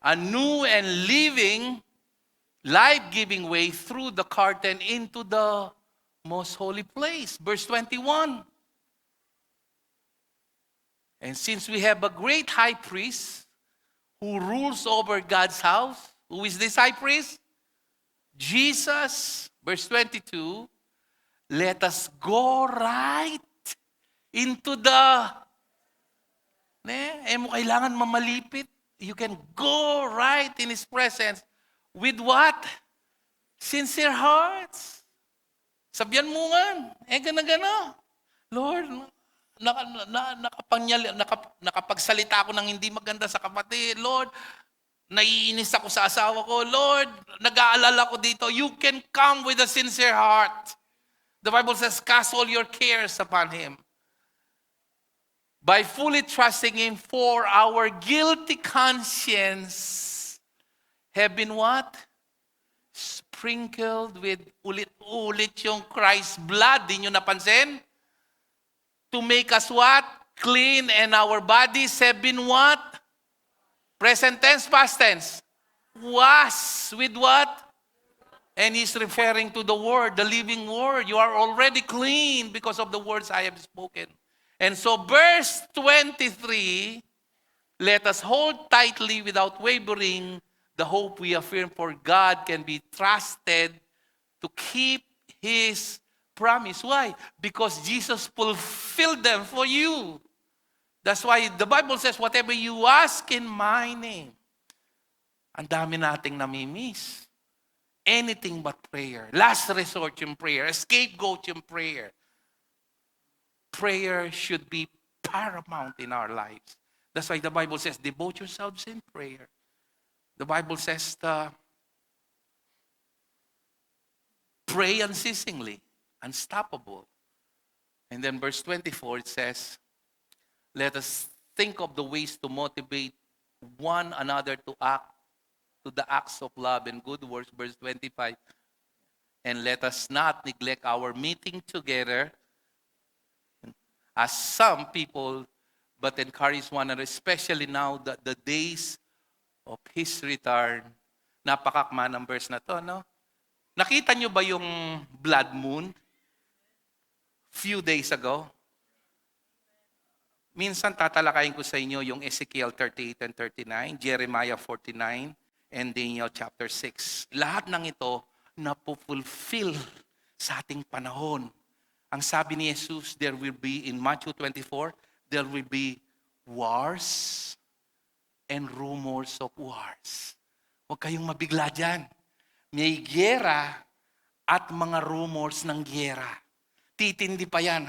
a new and living, life-giving way through the curtain into the most holy place. Verse 21. And since we have a great high priest who rules over God's house, who is this high priest? Jesus. Verse 22. Let us go right into the... mo kailangan mamalipit. You can go right in His presence with what? Sincere hearts. Sabihan mo nga, gana-gana. Lord, nakapagsalita ako ng hindi maganda sa kapatid. Lord, naiinis ako sa asawa ko. Lord, nag-aalala ko dito. You can come with a sincere heart. The Bible says, cast all your cares upon Him. By fully trusting Him, for our guilty conscience have been what? Sprinkled with ulit-ulit yung Christ's blood. Di nyo napansin? To make us what? Clean, and our bodies have been what? Present tense, past tense. Washed with what? And He's referring to the Word, the living Word. You are already clean because of the words I have spoken. And so verse 23, let us hold tightly without wavering the hope we affirm, for God can be trusted to keep His promise. Why? Because Jesus fulfilled them for you. That's why the Bible says, whatever you ask in my name, ang dami nating namimiss. Anything but prayer. Last resort yung prayer. A scapegoat yung prayer. Prayer should be paramount in our lives. That's why the Bible says, devote yourselves in prayer. The Bible says, pray unceasingly, unstoppable. And then verse 24, it says, let us think of the ways to motivate one another to act, to the acts of love and good works. Verse 25, and let us not neglect our meeting together, as some people, but encourage one another, especially now that the days of His return. Napakakma ng verse na to, no? Nakita nyo ba yung blood moon? Few days ago. Minsan tatalakayin ko sa inyo yung Ezekiel 38 and 39, Jeremiah 49, and Daniel chapter 6. Lahat ng ito napufulfill sa ating panahon. Ang sabi ni Jesus, there will be, in Matthew 24, there will be wars and rumors of wars. Huwag kayong mabigla dyan. May giyera at mga rumors ng giyera. Titindi pa yan.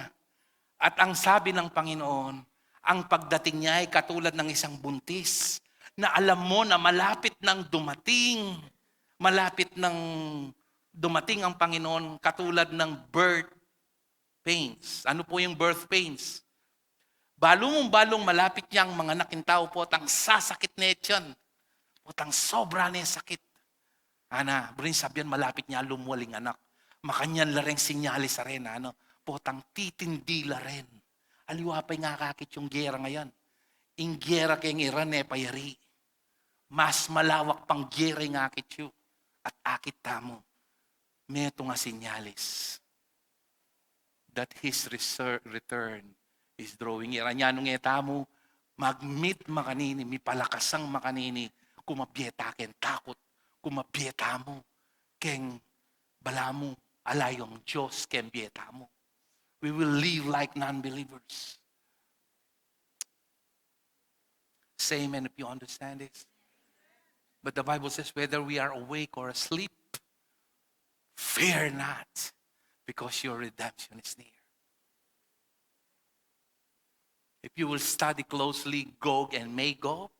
At ang sabi ng Panginoon, ang pagdating niya ay katulad ng isang buntis na alam mo na malapit nang dumating. Malapit nang dumating ang Panginoon katulad ng birth pains. Ano po yung birth pains? Balong malapit niyang mga nakintao po at ang sasakit na yan. At ang sobra na yung sakit. Ana, brin sabihan malapit niya lumuwaling anak. Makanyan la rin sinyalis sa rin. Potang titindi la rin. Aliwa pa'y ngakakit yung gera ngayon. Ing gera kayong iran payari. Mas malawak pang gera yung akit yun. At akit tamo. Meto nga sinyalis. That His return is drawing near. Anyanong etamo, mag-meet makanini, may palakasang makanini, kumabyeta ken takot, kumabyeta mo, keng bala mo, alayong Diyos ken byeta mo. We will live like non-believers. Say amen if you understand this. But the Bible says, whether we are awake or asleep, fear not, because your redemption is near. If you will study closely Gog and Magog,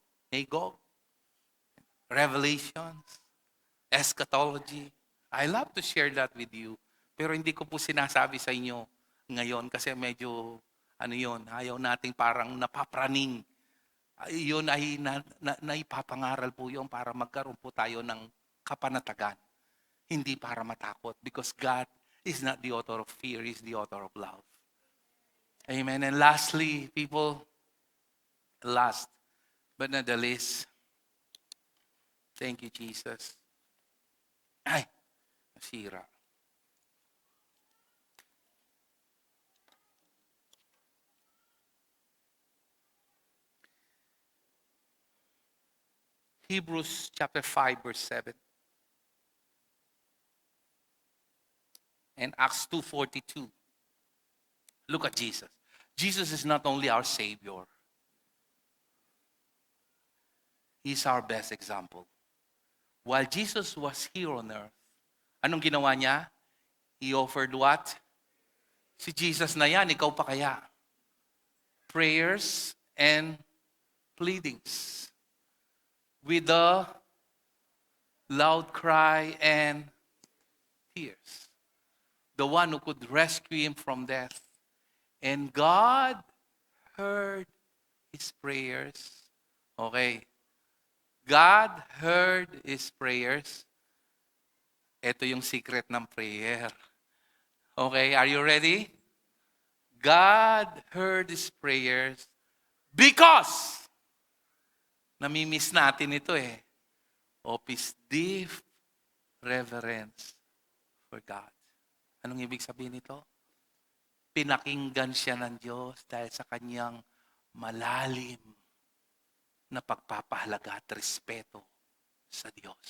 Revelations, eschatology, I love to share that with you. Pero hindi ko po sinasabi sa inyo ngayon kasi medyo, ayaw nating parang napapraning. Yun ay naipapangaral po yun para magkaroon po tayo ng kapanatagan. Hindi para matakot. Because God is not the author of fear, He's the author of love. Amen. And lastly, people, last but not the least, thank you, Jesus. Ay, nasira. Hebrews chapter 5, verse 7. And Acts 2:42. Look at Jesus. Jesus is not only our Savior. He's our best example. While Jesus was here on earth, anong ginawa niya? He offered what? Si Jesus na yan, ikaw pa kaya? Prayers and pleadings. With a loud cry and tears. The one who could rescue him from death. And God heard his prayers. Okay. God heard his prayers. Ito yung secret ng prayer. Okay, are you ready? God heard his prayers because namimiss natin ito of his deep reverence for God. Anong ibig sabihin nito? Pinakinggan siya ng Diyos dahil sa kanyang malalim na pagpapahalaga at respeto sa Diyos.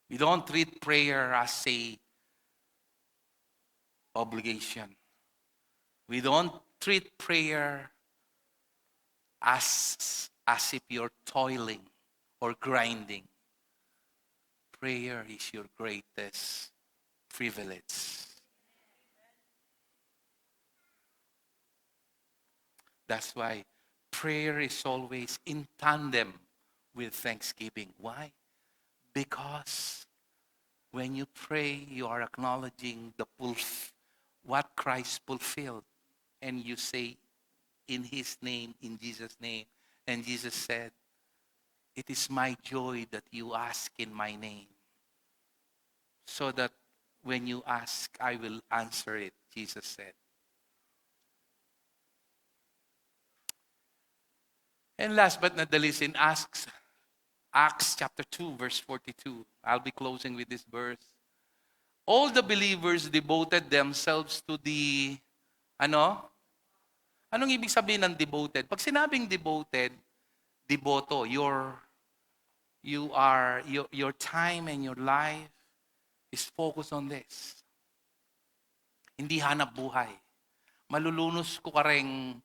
We don't treat prayer as a obligation. We don't treat prayer as if you're toiling or grinding. Prayer is your greatest privilege. That's why prayer is always in tandem with thanksgiving. Why? Because when you pray, you are acknowledging what Christ fulfilled. And you say, in His name, in Jesus' name. And Jesus said, it is my joy that you ask in my name. So that when you ask, I will answer it, Jesus said. And last but not the least, in Acts chapter 2, verse 42. I'll be closing with this verse. All the believers devoted themselves to the, Anong ibig sabihin ng devoted? Pag sinabing devoted, devoto, your time and your life is focused on this. Hindi hanap buhay. Malulunos ko ka rin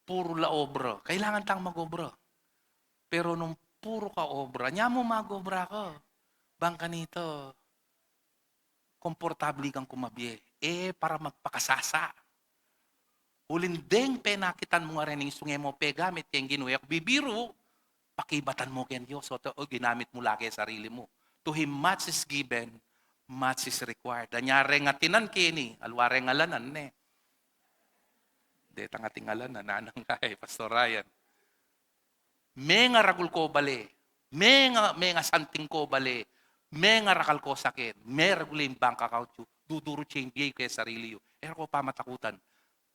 puro la obra. Kailangan tang mag-obra. Pero nung puro ka obra, niya mo mag-obra ko. Bangka nito, komportable kang kumabye. Para magpakasasa. Ulindeng penakitan mo nga rin yung sungay mo, gamit kayong ginuya. Bibiru, pakibatan mo kayong Diyos. O ginamit mo lagi sa sarili mo. To Him much is given, much is required. Anyare nga tinan kini, alware nga lanan Deta nga tingalan na nanang kay Pastor Ryan. May nga ragul ko bali. May nga santing ko bali. May nga rakal ko sakit. May ragulim bank account yu. Duduro change kay sarili yu. Ko pamatakutan.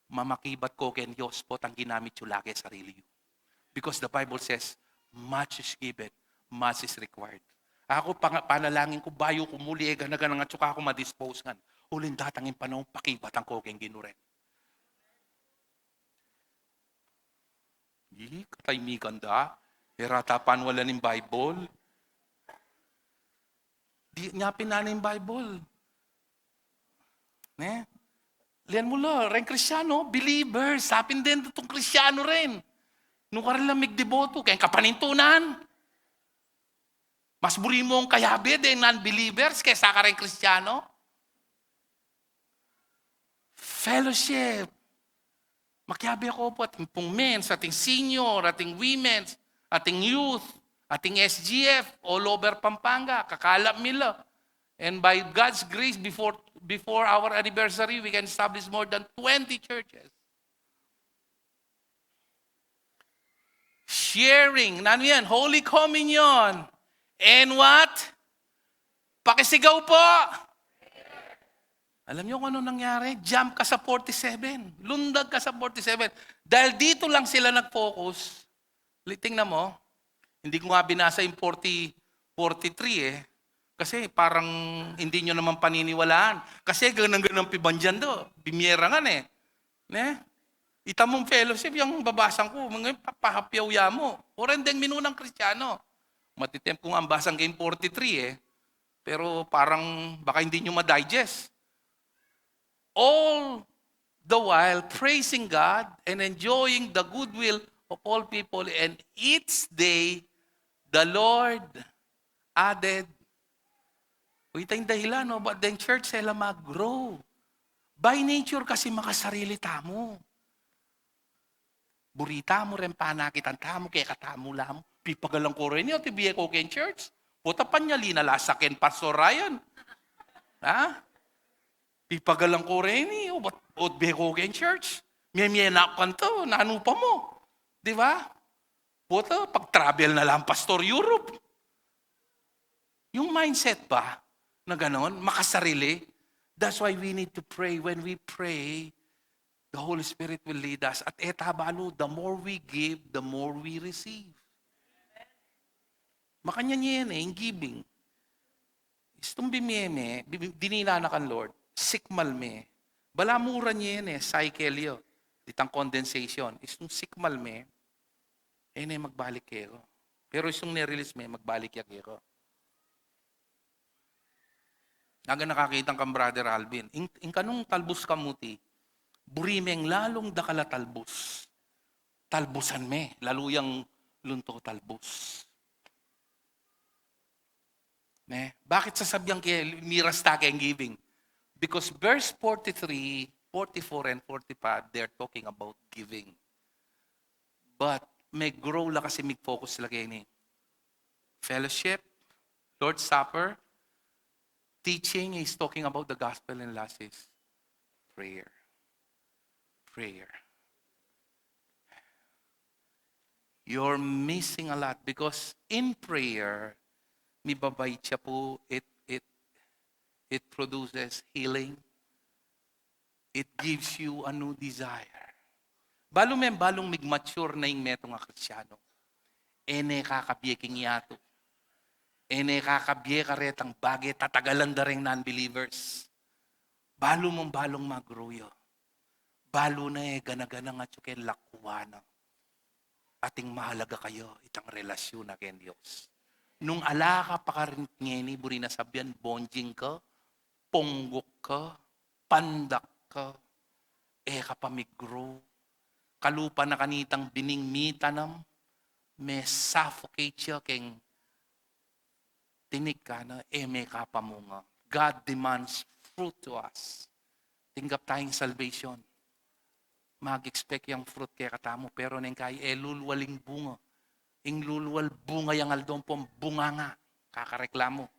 Mamakibat ko kay Diyos po tang ginamit yu lagi sarili yu. Because the Bible says, much is given, much is required. Ako panalangin ko, bayo ko muli, ganagan nga tsuka ako madispose nga. Ulin datangin panahon, pakibatan ko kay ginuren. Kataymikan da. Eratapan wala ng Bible. Di nga pinana yung Bible. Lian mo lo, rin Krisyano, believers. Sapin din itong Krisyano rin. Nung ka rin lang migdeboto, kaya kapanintunan. Mas buri mo ang kayabi din non-believers kaysa ka rin Krisyano. Fellowship. Makiabi ako po ating pong men's, ating senior, ating women's, ating youth, ating SGF, all over Pampanga, kakalap nila. And by God's grace, before our anniversary, we can establish more than 20 churches. sharing. Ano yan? Holy Communion. And what? Pakisigaw po. Alam niyo kung ano nangyari? Jump ka sa 47. Lundag ka sa 47. Dahil dito lang sila nag-focus. Tingnan mo, hindi ko nga binasa yung 43 eh. Kasi parang hindi nyo naman paniniwalaan. Kasi ganang-ganang pibandyan do. Bimyerangan eh. Ne? Itamong fellowship, yung babasang ko, mga papahapyaw mo. O rendeng minunang Kristiyano. Matitemp ko nga ang basang game 43 eh. Pero parang baka hindi nyo ma-digest. All the while praising God and enjoying the goodwill of all people. And each day, the Lord added. Ito yung dahilan, no? But then church, sila mag-grow. By nature kasi makasarili tamo. Burita mo rin panakitan tamo, kaya katamo lang. Pipagalang ko rin yun, tibiye ko ken church. Puta panyali na lasakin, Pastor Ryan. Ha? Pipagalang ko rin eh, o biye ko ken church. Miye na kanto, nanu pa mo. Di ba? Puta, pag-travel na lang, Pastor Europe. Yung mindset ba, na ganon, makasarili. That's why we need to pray. When we pray, the Holy Spirit will lead us. At etabalo, the more we give, the more we receive. Makanya niya yan eh, yung giving. Istong bimiyeme, dinina na kan Lord, sikmal me. Balamura niya yan eh, cycle yun. Ditang condensation. Istong sikmal me, eh na magbalik kayo. Pero istong nirelease me, magbalik kayo. Naga nakakita kang Brother Alvin. In kanong talbos kamuti, burimeng lalong dakala talbos. Talbusan me, laluyang lunto talbos. Bakit sasabyang kay mirastake ang giving? Because verse 43, 44, and 45, they're talking about giving. But may grow la kasi may focus lagi ni. Fellowship, Lord's Supper, teaching is talking about the gospel, and last is prayer. Prayer. You're missing a lot because in prayer, mibabait siya po, it produces healing. It gives you a new desire. Balong mig-mature na yung metong nga Kristyano. Ene kakabyeking yato. Ene kakabye karetang bagay tatagalan da rin non-believers. Balong mag-grow yo. Balo na gana-gana nga tsuken lakuwana. Ating mahalaga kayo, itang relasyon na ken Diyos. Nung ala ka pa karin ngeni, buri na sabyan, bonjing ka, ponggok ka, pandak ka, ka pa mig-grow. Kalupa na kanitang biningmita nam, may suffocate siya keng tinig ka na, may kapamunga. God demands fruit to us. Tinggap tayong salvation. Mag-expect yung fruit kaya katamo, pero neng kaya, lulwaling bunga. Ing lulwal bunga yung aldong pong bunga nga. Kakareklamo.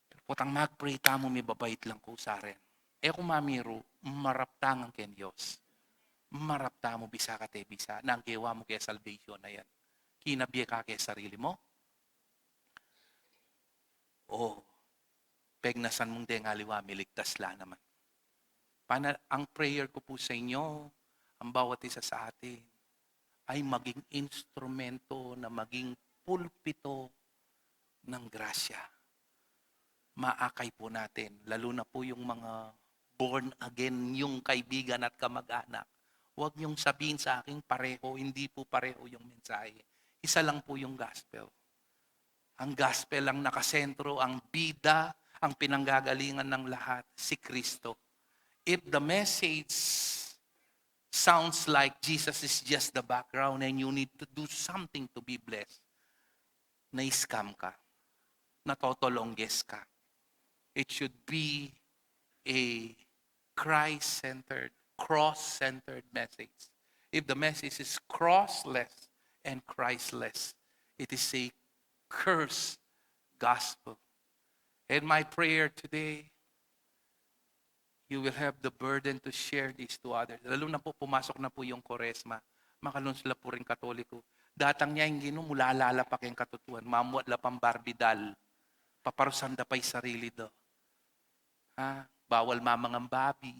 Pero putang mag-pray tamo, may babait lang ko sa rin. Kung mamiro, maraptangan ken Diyos. Maraptamo bisa ka te bisa. Nang kewa mo kaya salvation na yan. Kinabye ka kaya sarili mo. Pegnasan mong dengaliwa, miligtas la naman. Ang prayer ko po sa inyo, ang bawat isa sa atin, ay maging instrumento na maging pulpito ng grasya. Maakay po natin, lalo na po yung mga born again, yung kaibigan at kamag-anak. Huwag niyong sabihin sa akin pareho, hindi po pareho yung mensahe. Isa lang po yung gospel. Ang gospel ang nakasentro, ang bida, ang pinanggagalingan ng lahat, si Kristo. If the message sounds like Jesus is just the background and you need to do something to be blessed, na-scam ka, natotolongges ka. It should be a Christ-centered, cross-centered message. If the message is crossless and Christless, it is a cursed gospel. And my prayer today, you will have the burden to share this to others. Lalo na po, pumasok na po yung Koresma. Makalun sila po rin Katoliko. Datang niya yung gino, mula lalapak yung katutuan. Mamuat la pang barbidal. Paparusan da pa'y sarili do. Ha? Bawal mamangang babi.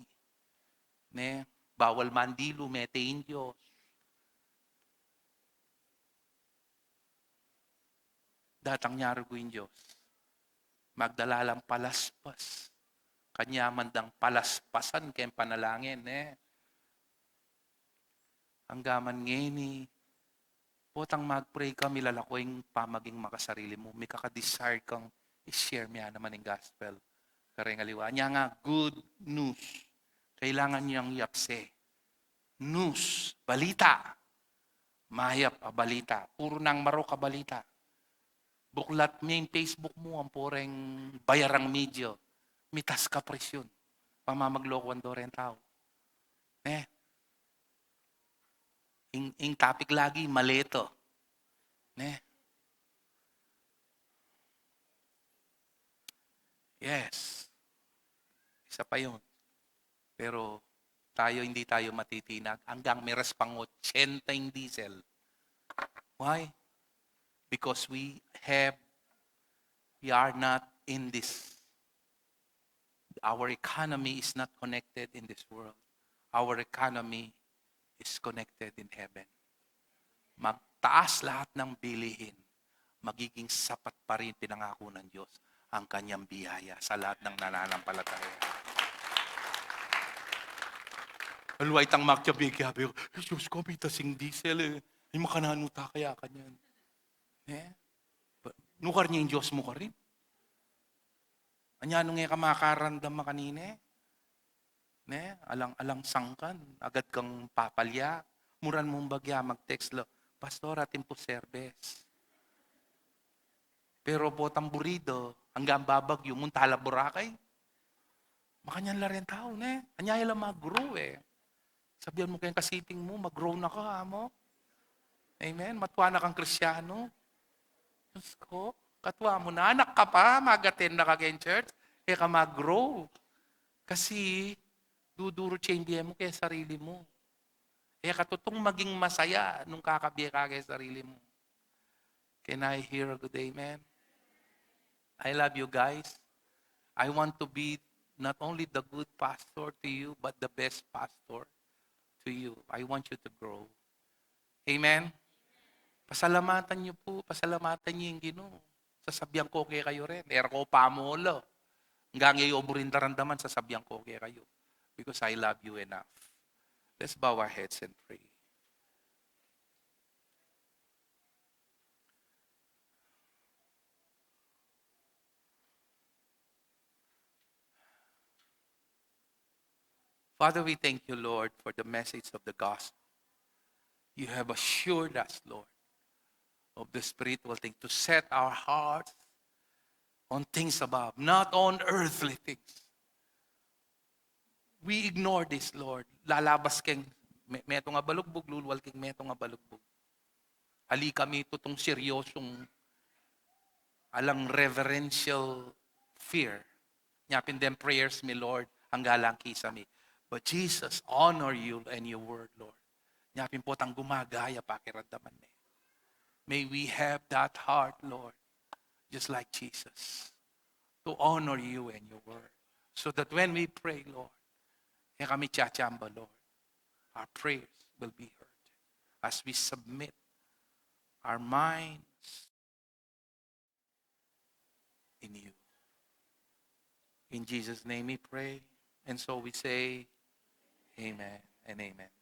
Ne? Bawal mandilo, metein Diyos. Datang niya ruguin Diyos. Magdalalang palaspas. Kanya mandang palaspasan kayong panalangin. Hanggaman ngeni. Potang mag-pray ka, milalakoy pamaging makasarili mo. May kakadesire kang i-share niya naman yung gospel. Karengaliwa. Nya nga, good news. Kailangan niyang yapse. News. Balita. Mahayap a balita. Puro nang maro ka balita. Buklat mo yung Facebook mo, ang poreng bayarang medyo. Mitas ka presyon. Pamamagloko ang doren tao. Ing topic lagi, maleto. Yes. Isa pa yun. Pero hindi tayo matitinag hanggang may respangot 80 diesel. Why? Because we are not in this. Our economy is not connected in this world. Our economy is connected in heaven. Magtaas lahat ng bilihin. Magiging sapat pa rin pinangako ng Diyos ang kanyang biyaya sa lahat ng nananampalataya. Aluay tang magkabig-gabi ko, Diyos ko, may tasing diesel eh. Ay makananuta kaya kanyan. Nukar niya yung Diyos mo ka rin. Anya nung nga kamakarandam makanine? Alang sangkan, agad kang papalya. Muran mong bagya, mag-text lo, Pastor, atin po service. Pero botang burido, hanggang babagyo, muntala Boracay. Makanyan la rin tao, Anya lang mag-grow Sabihan mo kayong kasiping mo, mag-grow na ka, mo. Amen? Matwa na kang Krisyano. Diyos ko, katwa mo na, anak ka pa, mag-attend na ka kayong church, kaya ka mag-grow. Kasi, duduro change mo kaya sarili mo. Kaya katutong maging masaya nung kakabiya ka kaya sarili mo. Can I hear a good amen? I love you guys. I want to be not only the good pastor to you, but the best pastor to you. I want you to grow. Amen? Pasalamatan niyo po, pasalamatan niyo yung Ginoo. Sasabihan ko kayo rin. Erko pa mo lo. Hanggang ngayon mo rin darandaman, sasabihan ko kayo. Because I love you enough. Let's bow our heads and pray. Father, we thank you, Lord, for the message of the gospel. You have assured us, Lord, of the spiritual thing to set our hearts on things above, not on earthly things. We ignore this, Lord. Lalabas keng meto nga balugbog, lulwal keng meto nga balugbog. Ali kami tutong seryosong alang reverential fear. Nyapin them prayers mi, Lord, ang galang kisa mi. But Jesus, honor you and your word, Lord. Nyapin po tang gumagaya pakiramdaman mi. May we have that heart, Lord, just like Jesus, to honor you and your word. So that when we pray, Lord, kami chachamba, Lord, our prayers will be heard as we submit our minds in you. In Jesus' name we pray. And so we say, amen and amen.